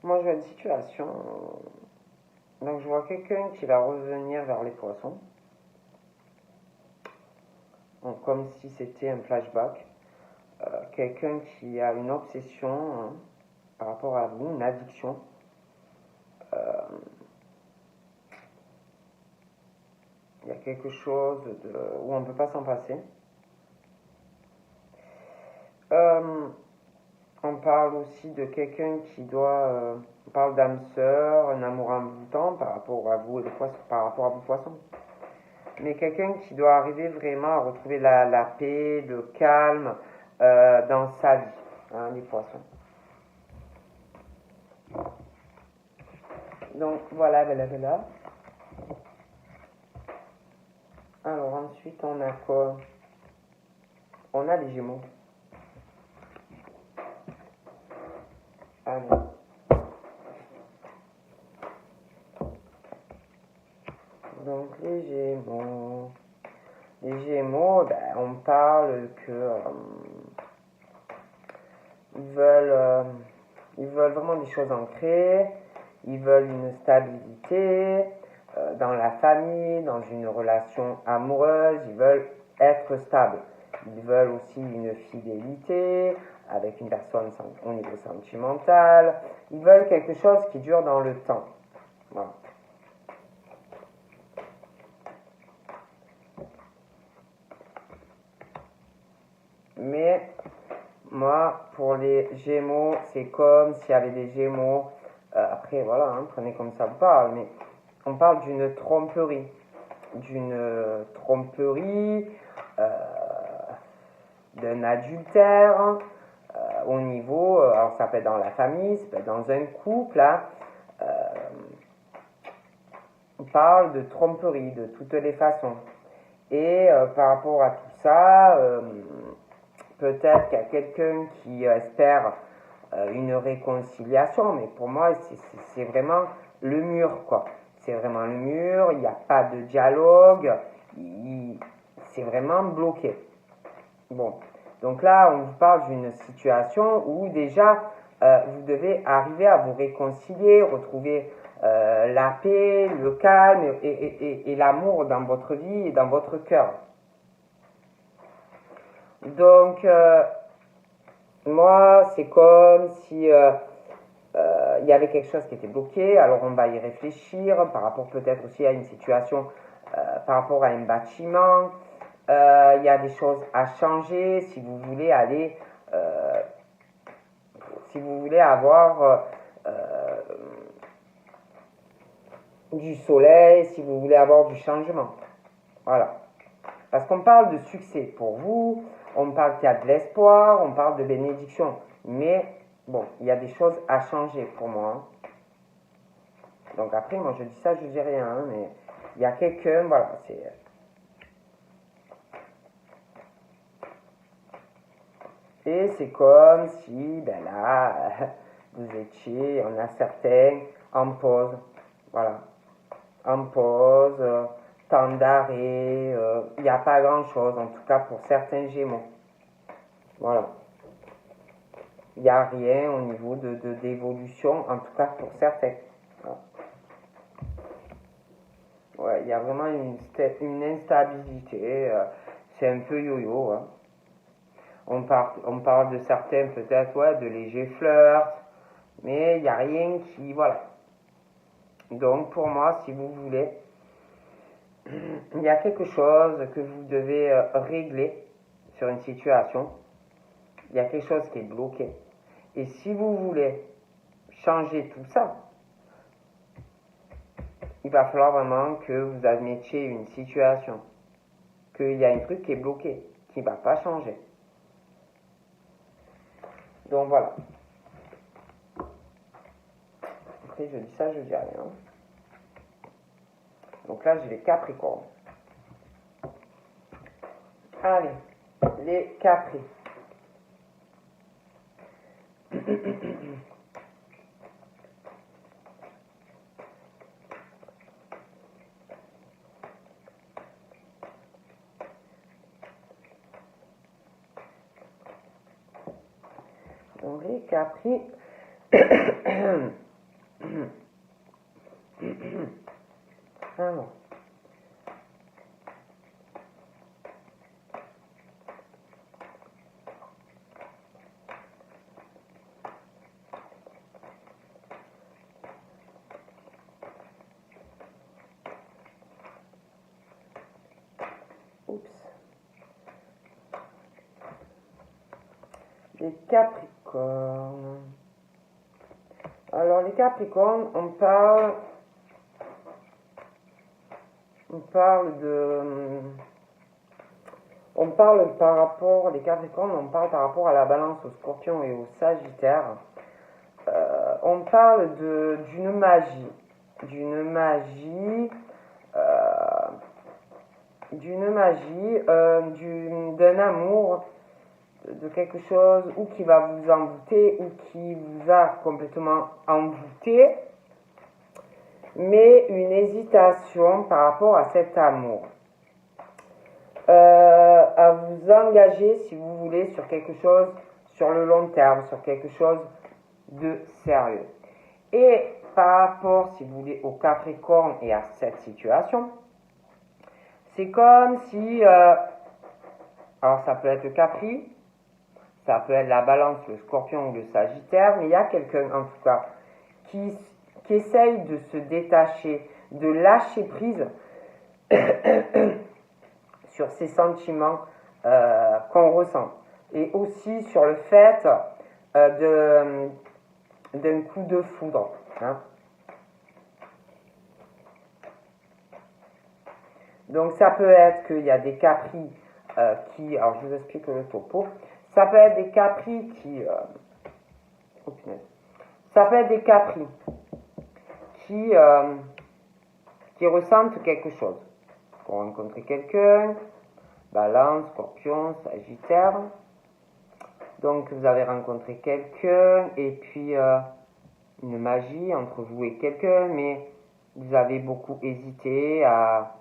Moi, je vois une situation. Donc, je vois quelqu'un qui va revenir vers les poissons. Donc, comme si c'était un flashback. Quelqu'un qui a une obsession, hein, par rapport à vous, une addiction. Il y a quelque chose où on ne peut pas s'en passer. On parle aussi de quelqu'un qui doit... on parle d'âme sœur, un amour envoûtant par rapport à vous et les poissons, par rapport à vous poissons. Mais quelqu'un qui doit arriver vraiment à retrouver la paix, le calme dans sa vie, hein, les poissons. Donc voilà, voilà. Alors ensuite on a quoi? On a les Gémeaux. Alors. Donc les Gémeaux. Les Gémeaux, ben, on parle que ils veulent vraiment des choses ancrées, ils veulent une stabilité dans la famille, dans une relation amoureuse, ils veulent être stables. Ils veulent aussi une fidélité avec une personne au niveau sentimental. Ils veulent quelque chose qui dure dans le temps. Voilà. Mais moi, pour les Gémeaux, c'est comme s'il y avait des Gémeaux. Après, voilà, hein, prenez comme ça vous parle, mais on parle d'une tromperie. D'un adultère au niveau, alors ça peut être dans la famille, ça peut être dans un couple, hein, on parle de tromperie de toutes les façons. Et par rapport à tout ça, peut-être qu'il y a quelqu'un qui espère une réconciliation, mais pour moi, c'est vraiment le mur, quoi. C'est vraiment le mur, il n'y a pas de dialogue, c'est vraiment bloqué. Bon, donc là, on vous parle d'une situation où déjà, vous devez arriver à vous réconcilier, retrouver la paix, le calme et l'amour dans votre vie et dans votre cœur. Donc, moi, c'est comme si il y avait quelque chose qui était bloqué, alors on va y réfléchir par rapport peut-être aussi à une situation, par rapport à un bâtiment. Il y a des choses à changer si vous voulez aller, si vous voulez avoir du soleil, si vous voulez avoir du changement. Voilà. Parce qu'on parle de succès pour vous, on parle qu'il y a de l'espoir, on parle de bénédiction. Mais bon, il y a des choses à changer pour moi. Donc après, moi je dis ça, je dis rien, hein, mais il y a quelqu'un, voilà, c'est... Et c'est comme si, ben là, vous étiez, on a certains en pause, voilà, en pause, temps d'arrêt, il n'y a pas grand-chose, en tout cas pour certains Gémeaux. Voilà. Il n'y a rien au niveau d'évolution, en tout cas pour certains. Voilà. Ouais, il y a vraiment une instabilité, c'est un peu yo-yo. Hein. On parle de certains peut-être, ouais, de légers flirts, mais il n'y a rien qui, voilà. Donc pour moi, si vous voulez, il y a quelque chose que vous devez régler sur une situation. Il y a quelque chose qui est bloqué. Et si vous voulez changer tout ça, il va falloir vraiment que vous admettiez une situation, qu'il y a un truc qui est bloqué, qui ne va pas changer. Donc voilà. Après, je dis ça, je dis rien. Donc là, j'ai les Capricornes. Allez, les Capri. Donc les Capri. Alors. Oups. Les Capricornes. Alors les Capricornes, on parle par rapport, les Capricornes, on parle par rapport à la Balance, au Scorpion et au Sagittaire. On parle d'une magie, d'un amour, de quelque chose ou qui va vous envoûter ou qui vous a complètement envoûté, mais une hésitation par rapport à cet amour. À vous engager, si vous voulez, sur quelque chose sur le long terme, sur quelque chose de sérieux. Et par rapport, si vous voulez, au Capricorne et à cette situation, c'est comme si, alors ça peut être le Capri, ça peut être la Balance, le Scorpion ou le Sagittaire, mais il y a quelqu'un en tout cas qui essaye de se détacher, de lâcher prise sur ces sentiments qu'on ressent. Et aussi sur le fait d'un coup de foudre. Hein. Donc ça peut être qu'il y a des capris qui... Alors je vous explique le topo. Ça peut être des capris qui... ça peut être des capris qui ressentent quelque chose. Pour rencontrer quelqu'un, Balance, Scorpion, Sagittaire. Donc vous avez rencontré quelqu'un et puis une magie entre vous et quelqu'un, mais vous avez beaucoup hésité à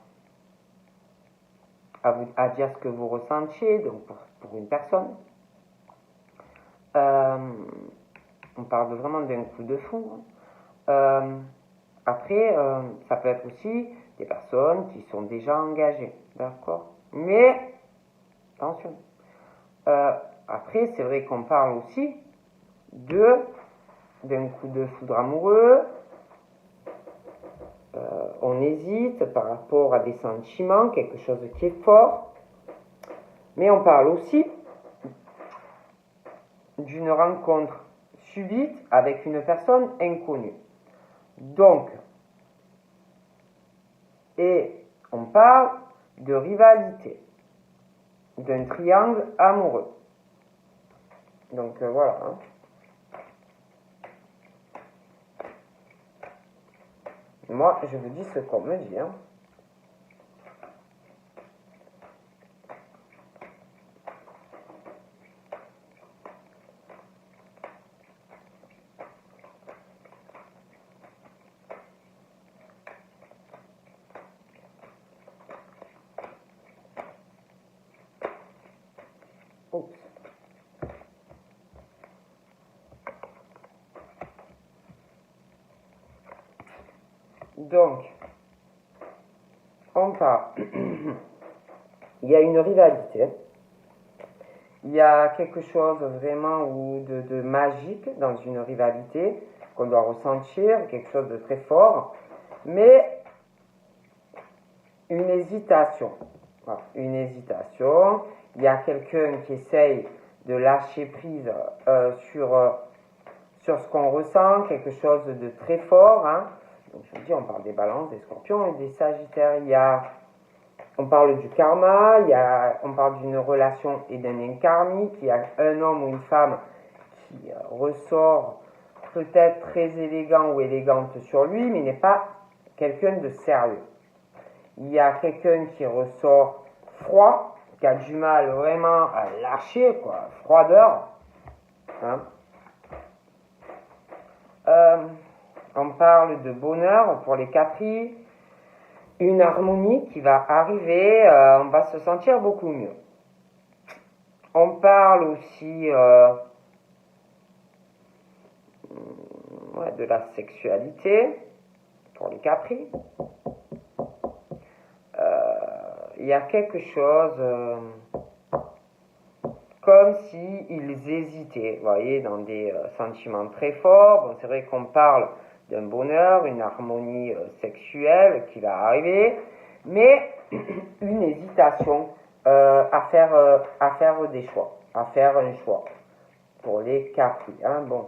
dire ce que vous ressentiez, donc pour une personne. On parle vraiment d'un coup de foudre. Après, ça peut être aussi des personnes qui sont déjà engagées, d'accord? Mais, attention, après, c'est vrai qu'on parle aussi de d'un coup de foudre amoureux. On hésite par rapport à des sentiments, quelque chose qui est fort. Mais on parle aussi d'une rencontre subite avec une personne inconnue. Donc, et on parle de rivalité, d'un triangle amoureux. Donc voilà. Hein. Moi, je vous dis ce qu'on me dit. Hein. Oups. Donc, on parle. Il y a une rivalité. Il y a quelque chose vraiment de magique dans une rivalité qu'on doit ressentir, quelque chose de très fort, mais une hésitation. Voilà, une hésitation. Il y a quelqu'un qui essaye de lâcher prise sur ce qu'on ressent, quelque chose de très fort. Hein. Donc je vous dis, on parle des balances, des scorpions et des sagittaires. On parle du karma, on parle d'une relation et d'un lien karmique. Il y a un homme ou une femme qui ressort peut-être très élégant ou élégante sur lui, mais n'est pas quelqu'un de sérieux. Il y a quelqu'un qui ressort froid, qui a du mal vraiment à lâcher, quoi, froideur. Hein. On parle de bonheur pour les Capri, une harmonie qui va arriver, on va se sentir beaucoup mieux. On parle aussi de la sexualité pour les Capri. Il y a quelque chose comme s'ils hésitaient, vous voyez, dans des sentiments très forts. Bon, c'est vrai qu'on parle d'un bonheur, une harmonie sexuelle qui va arriver, mais une hésitation à faire des choix, à faire un choix pour les Capri. Hein, bon.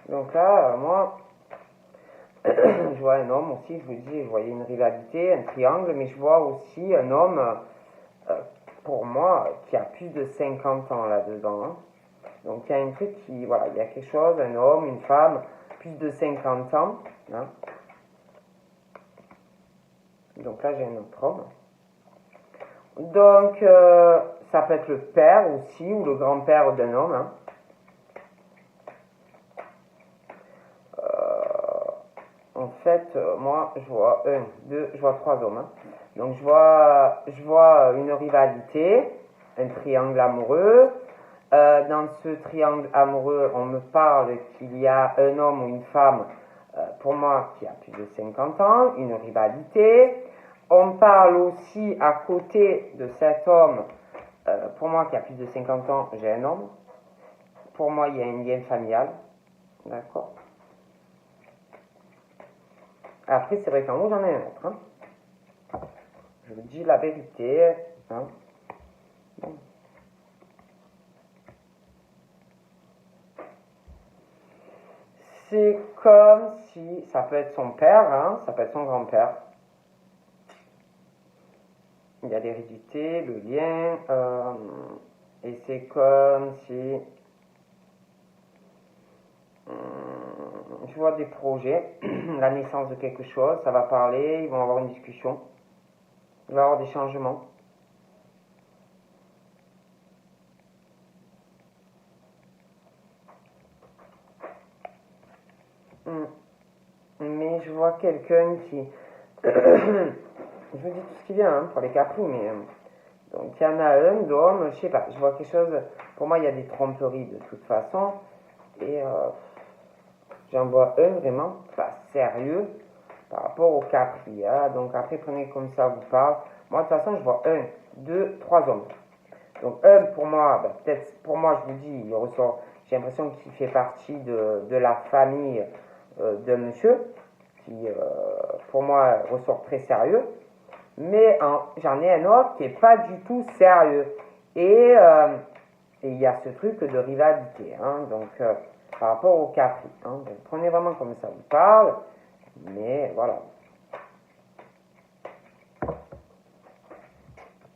Donc là, moi, je vois un homme aussi, je vous dis, je voyais une rivalité, un triangle, mais je vois aussi un homme, pour moi, qui a plus de 50 ans là-dedans. Hein. Donc il y a un truc qui, voilà, il y a quelque chose, un homme, une femme, plus de 50 ans. Hein. Donc là, j'ai un autre homme. Donc, ça peut être le père aussi, ou le grand-père d'un homme. Hein. En fait, moi, je vois je vois trois hommes. Hein. Donc, je vois une rivalité, un triangle amoureux. Dans ce triangle amoureux, on me parle qu'il y a un homme ou une femme, pour moi, qui a plus de 50 ans, une rivalité. On parle aussi à côté de cet homme, pour moi qui a plus de 50 ans, j'ai un homme. Pour moi, il y a un lien familial. D'accord. Après, c'est vrai qu'en haut, j'en ai un autre. Hein. Je vous dis la vérité. Hein. Bon. C'est comme si, ça peut être son père, hein, ça peut être son grand-père. Il y a l'hérédité, le lien, et c'est comme si je vois des projets, la naissance de quelque chose, ça va parler, ils vont avoir une discussion, il va y avoir des changements. vois quelqu'un qui... je vous dis tout ce qui vient hein, pour les Capri, mais... donc, il y en a un d'homme, je sais pas, je vois quelque chose... Pour moi, il y a des tromperies de toute façon. Et j'en vois un vraiment pas sérieux par rapport au Capri. Hein. Donc, après, prenez comme ça vous parle. Moi, de toute façon, je vois 1, 2, 3 hommes. Donc, un, pour moi, ben, peut-être, pour moi, je vous dis, il ressort... J'ai l'impression qu'il fait partie de la famille de monsieur, qui, pour moi, ressort très sérieux. Mais j'en ai un autre qui n'est pas du tout sérieux. Et il y a ce truc de rivalité. Hein, donc, par rapport au Capri. Hein, donc, prenez vraiment comme ça vous parle. Mais voilà.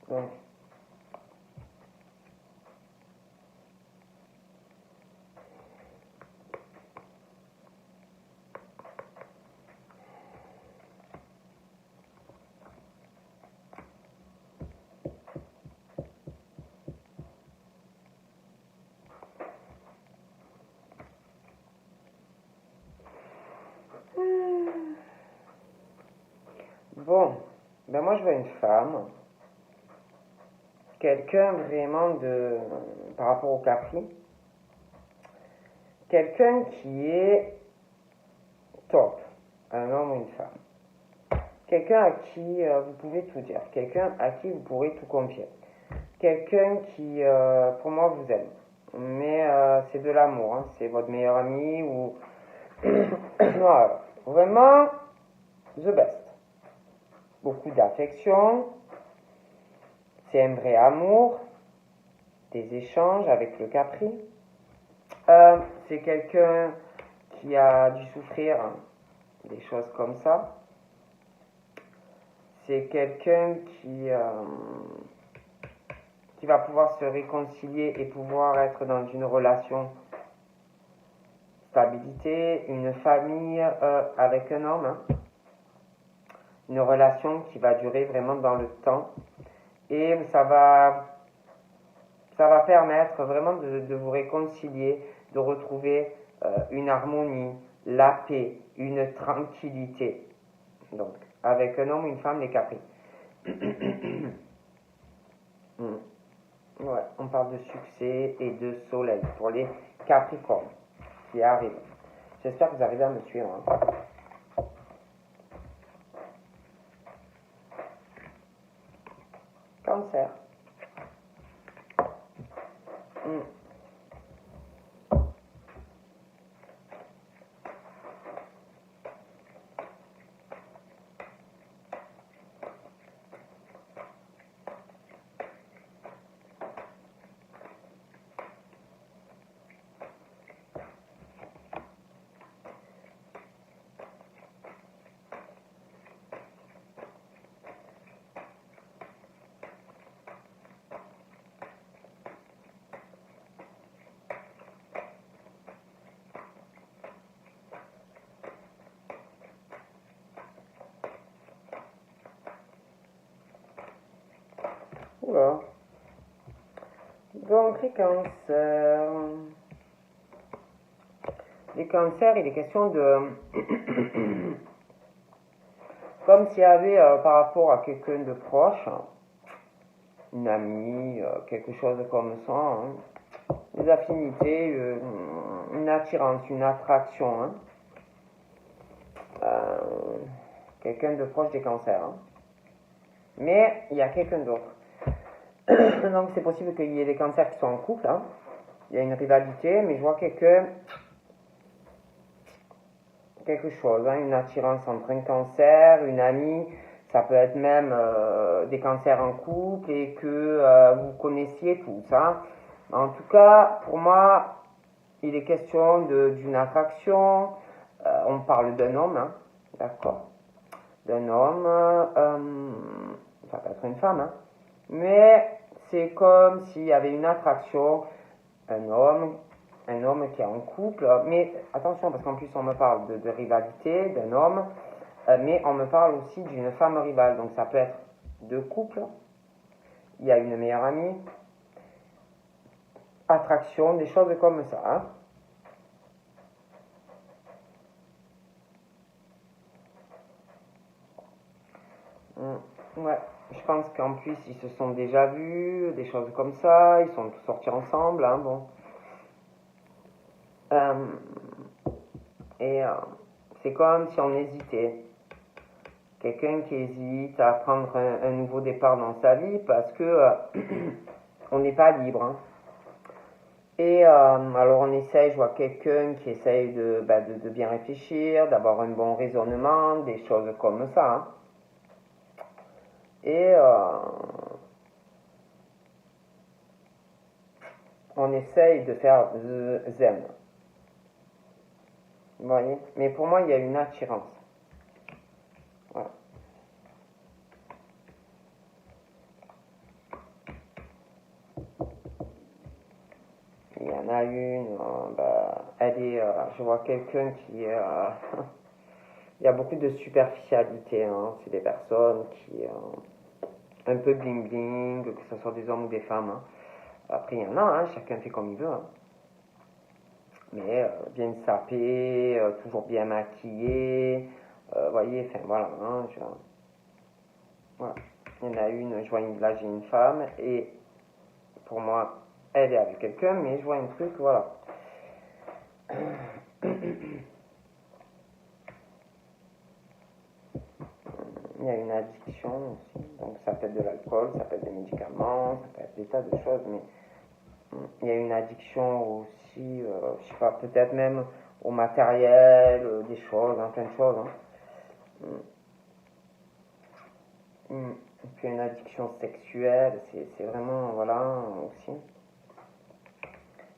Donc, bon, ben moi je veux une femme, quelqu'un vraiment de, par rapport au Capri, quelqu'un qui est top, un homme ou une femme, quelqu'un à qui vous pouvez tout dire, quelqu'un à qui vous pourrez tout confier, quelqu'un qui, pour moi, vous aime, mais c'est de l'amour, hein, c'est votre meilleur ami ou, voilà, vraiment, the best. Beaucoup d'affection, c'est un vrai amour, des échanges avec le Capri. C'est quelqu'un qui a dû souffrir hein, des choses comme ça. C'est quelqu'un qui va pouvoir se réconcilier et pouvoir être dans une relation stabilité, une famille avec un homme. Hein. Une relation qui va durer vraiment dans le temps. Et ça va permettre vraiment de vous réconcilier, de retrouver une harmonie, la paix, une tranquillité. Donc, avec un homme ou une femme, les Capri. Ouais, on parle de succès et de soleil pour les Capricornes qui arrivent. J'espère que vous arrivez à me suivre. Hein. Cancer. Oula. Donc, les cancers. Les cancers, il est question de... comme s'il y avait, par rapport à quelqu'un de proche, une amie, quelque chose comme ça, hein, des affinités, une attirance, une attraction. Hein, quelqu'un de proche des cancers. Hein. Mais il y a quelqu'un d'autre. Donc c'est possible qu'il y ait des cancers qui sont en couple. Hein. Il y a une rivalité, mais je vois quelque chose, hein, une attirance entre un cancer, une amie. Ça peut être même des cancers en couple et que vous connaissiez tout ça. En tout cas, pour moi, il est question d'une attraction. On parle d'un homme, hein, d'accord, d'un homme. Ça peut être une femme, hein, mais c'est comme s'il y avait une attraction, un homme qui est en couple, mais attention parce qu'en plus on me parle de rivalité, d'un homme, mais on me parle aussi d'une femme rivale, donc ça peut être deux couples, il y a une meilleure amie, attraction, des choses comme ça. Hein. Ouais, je pense qu'en plus ils se sont déjà vus, des choses comme ça, ils sont sortis ensemble, hein, bon. Euh, et c'est comme si on hésitait. Quelqu'un qui hésite à prendre un nouveau départ dans sa vie parce que on n'est pas libre. Hein. Et alors on essaye, je vois quelqu'un qui essaye de bien réfléchir, d'avoir un bon raisonnement, des choses comme ça. Hein. Et on essaye de faire zen. Vous voyez? Mais pour moi, il y a une attirance. Voilà. Il y en a une, elle est, je vois quelqu'un qui est... il y a beaucoup de superficialité. Hein. C'est des personnes qui... un peu bling bling, que ce soit des hommes ou des femmes. Hein. Après, il y en a, hein, chacun fait comme il veut. Hein. Mais bien sapé, toujours bien maquillé. Voyez, enfin voilà. Hein, voilà. Il y en a une, je vois là j'ai une femme et pour moi elle est avec quelqu'un, mais je vois un truc, voilà. Il y a une addiction aussi, donc ça peut être de l'alcool, ça peut être des médicaments, ça peut être des tas de choses, mais il y a une addiction aussi, je sais pas, peut-être même au matériel, des choses, hein, plein de choses. Hein. Et puis une addiction sexuelle, c'est vraiment, voilà, aussi.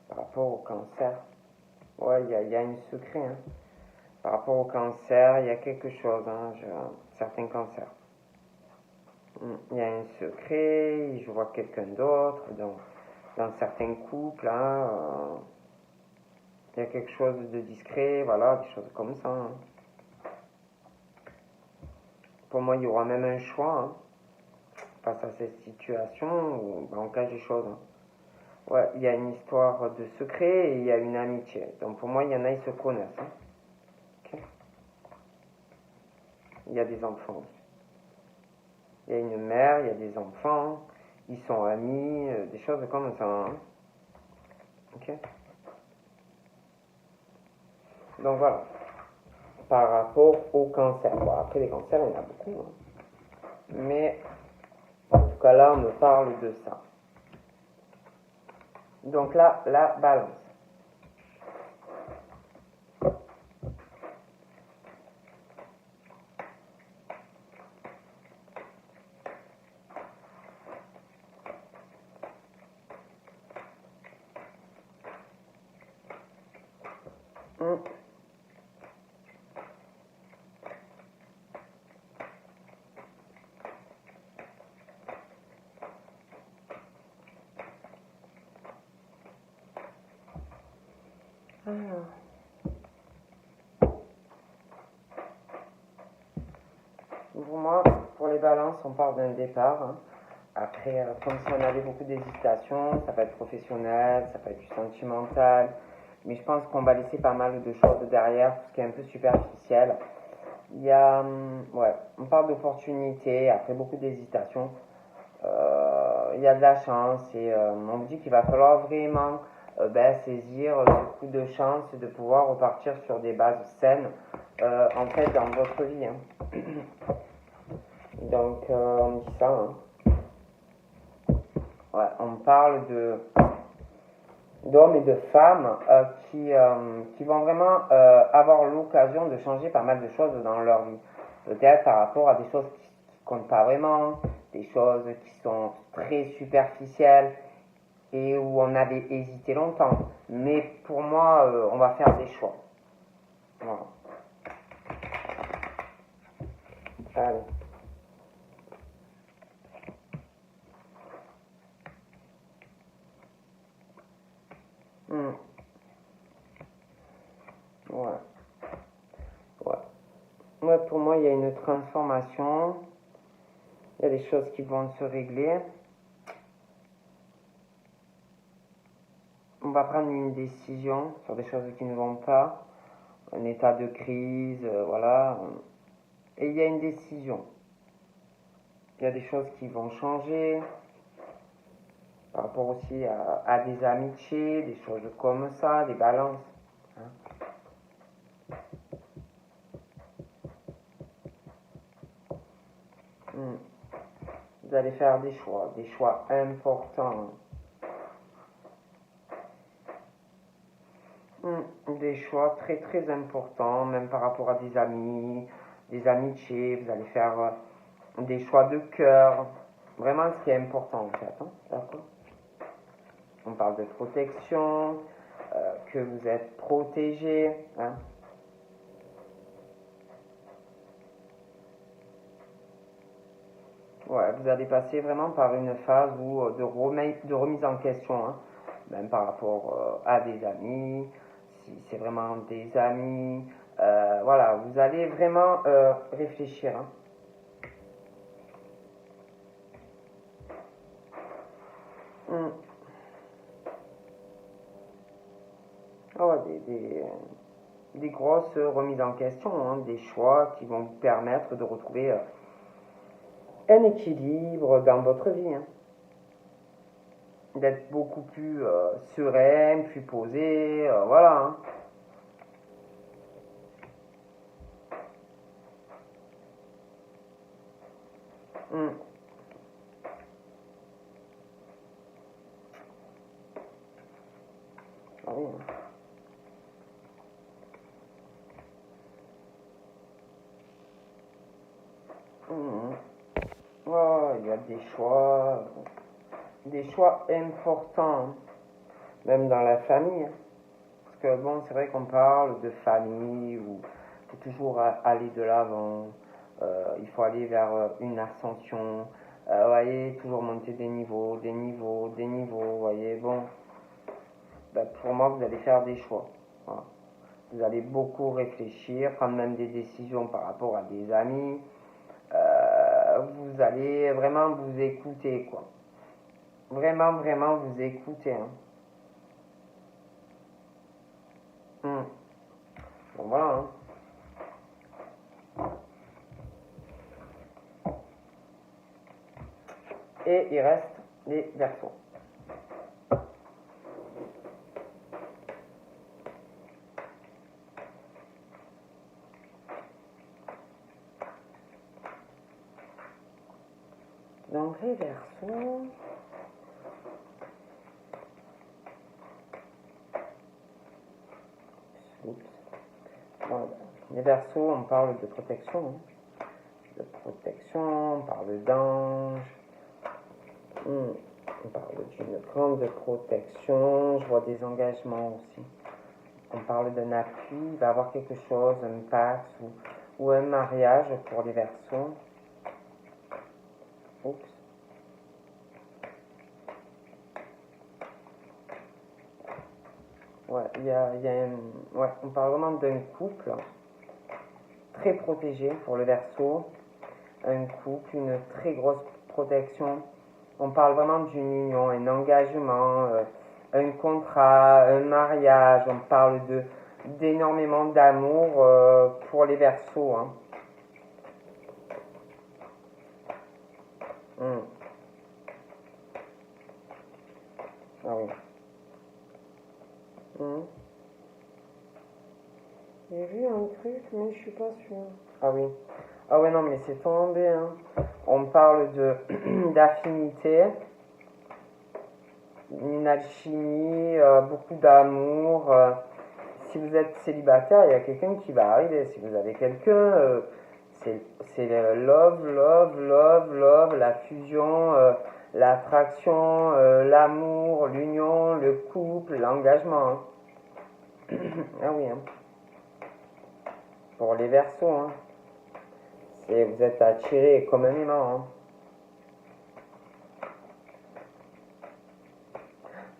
Par rapport au cancer, ouais, il y a une secret, hein. Par rapport au cancer, il y a quelque chose, hein, certains cancers. Il y a un secret, je vois quelqu'un d'autre, dans certains couples, hein, il y a quelque chose de discret, voilà, des choses comme ça. Hein. Pour moi, il y aura même un choix hein, face à cette situation, où on cache des choses. Hein. Ouais, il y a une histoire de secret et il y a une amitié. Donc pour moi, il y en a, ils se connaissent. Hein. Okay. Il y a des enfants aussi. Il y a une mère, il y a des enfants, ils sont amis, des choses comme ça. Hein. Ok. Donc voilà, par rapport au cancer. Bon, après les cancers, il y en a beaucoup. Hein. Mais en tout cas là, on me parle de ça. Donc là, la balance. Alors. Pour moi, pour les balances, on part d'un départ. Hein. Après, comme si on avait beaucoup d'hésitation, ça peut être professionnel, ça peut être du sentimental. Mais je pense qu'on va laisser pas mal de choses derrière, tout ce qui est un peu superficiel. Il y a, ouais, on parle d'opportunité, après beaucoup d'hésitation. Il y a de la chance et on me dit qu'il va falloir vraiment saisir ce coup de chance de pouvoir repartir sur des bases saines en fait dans votre vie. Hein. Donc on dit ça. Hein. Ouais, on parle d'hommes et de femmes qui vont vraiment avoir l'occasion de changer pas mal de choses dans leur vie. Peut-être par rapport à des choses qui comptent pas vraiment, des choses qui sont très superficielles et où on avait hésité longtemps. Mais pour moi, on va faire des choix. Voilà. Allez. Ouais. Ouais. Ouais, pour moi, il y a une transformation. Il y a des choses qui vont se régler. On va prendre une décision sur des choses qui ne vont pas. Un état de crise, voilà. Et il y a une décision. il y a des choses qui vont changer. Par rapport aussi à des amitiés, des choses comme ça, des balances. Hein. Vous allez faire des choix importants. Des choix très très importants, même par rapport à des amis, des amitiés. Vous allez faire des choix de cœur. Vraiment ce qui est important en fait. Hein. D'accord? On parle de protection, que vous êtes protégé. Hein. Ouais, vous allez passer vraiment par une phase de remise en question, hein, même par rapport à des amis, si c'est vraiment des amis. Voilà, vous allez vraiment réfléchir. Hein. Hmm. Ah ouais, des grosses remises en question, hein, des choix qui vont vous permettre de retrouver un équilibre dans votre vie. Hein. D'être beaucoup plus serein, plus posé, voilà. Hein. Hmm. Ah oui, hein. Hmm. Ouais, il y a des choix importants, hein, même dans la famille. Hein. Parce que bon, c'est vrai qu'on parle de famille où il faut toujours aller de l'avant, il faut aller vers une ascension, vous voyez, toujours monter des niveaux, des niveaux, des niveaux, vous voyez, bon, ben, pour moi, vous allez faire des choix. Voilà. Vous allez beaucoup réfléchir, prendre même des décisions par rapport à des amis. Vous allez vraiment vous écouter, quoi. Vraiment, vraiment vous écouter. Hein. Bon, voilà. Hein. Et il reste les versos. Donc les versos. Oups. Voilà. Les versos, on parle de protection. Hein. De protection, on parle d'ange. On parle d'une grande protection. Je vois des engagements aussi. On parle d'un appui. Il va y avoir quelque chose, un pax ou un mariage pour les versos. Oups. Ouais, ouais, on parle vraiment d'un couple très protégé pour le verso, un couple, une très grosse protection. On parle vraiment d'une union, un engagement, un contrat, un mariage. On parle d'énormément d'amour pour les versos. Hein. Ah oui. J'ai vu un truc, mais je suis pas sûre. Ah oui. Ah ouais, non, mais c'est tombé. Hein. On parle d'affinité, une alchimie, beaucoup d'amour. Si vous êtes célibataire, il y a quelqu'un qui va arriver. Si vous avez quelqu'un, c'est le love, love, love, love, la fusion, l'attraction, l'amour, l'union, le couple, l'engagement. Hein. Ah oui, hein. Pour les versos, hein. Vous êtes attirés comme un aimant.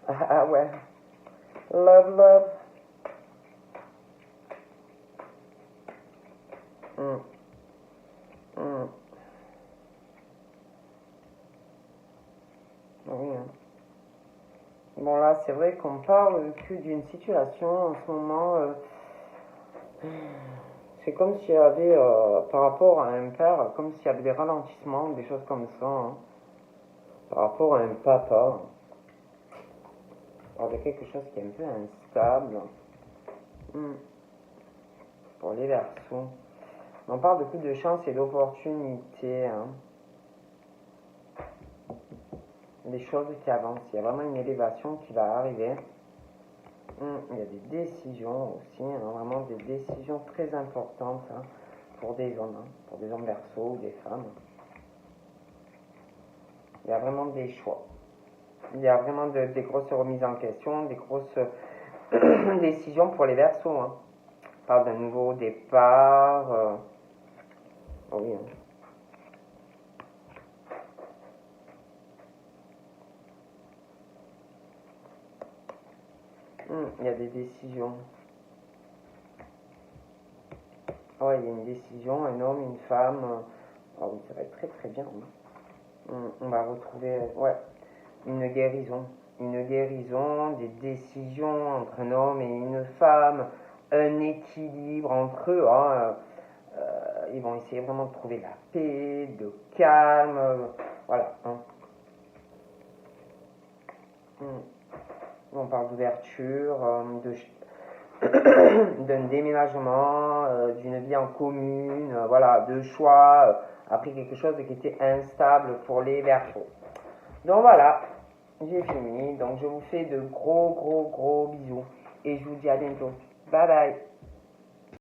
Hein. Ah ouais. Love, love. Mm. Mm. Oui, hein. Bon là, c'est vrai qu'on parle que d'une situation en ce moment C'est comme s'il y avait, par rapport à un père, comme s'il y avait des ralentissements, des choses comme ça, hein, par rapport à un papa. Alors, de quelque chose qui est un peu instable. Hmm. Pour les Verseaux. On parle de plus de chance et d'opportunités. Hein. Des choses qui avancent. Il y a vraiment une élévation qui va arriver. Il y a des décisions aussi, hein, vraiment des décisions très importantes hein, pour des hommes, Verseaux ou des femmes. Il y a vraiment des choix. Il y a vraiment des grosses remises en question, des grosses décisions pour les Verseaux. Hein. On parle d'un nouveau départ. Oh oui. Hein. Il y a des décisions. Ouais, il y a une décision, un homme, une femme. Oh oui, ça va être très très bien. On va retrouver, ouais, une guérison. Une guérison, des décisions entre un homme et une femme, un équilibre entre eux. Hein. Ils vont essayer vraiment de trouver la paix, le calme. Voilà. Hein. On parle d'ouverture, d'un déménagement, d'une vie en commune, voilà, de choix, après quelque chose qui était instable pour les Verseaux. Donc voilà, j'ai fini. Donc je vous fais de gros bisous et je vous dis à bientôt. Bye bye.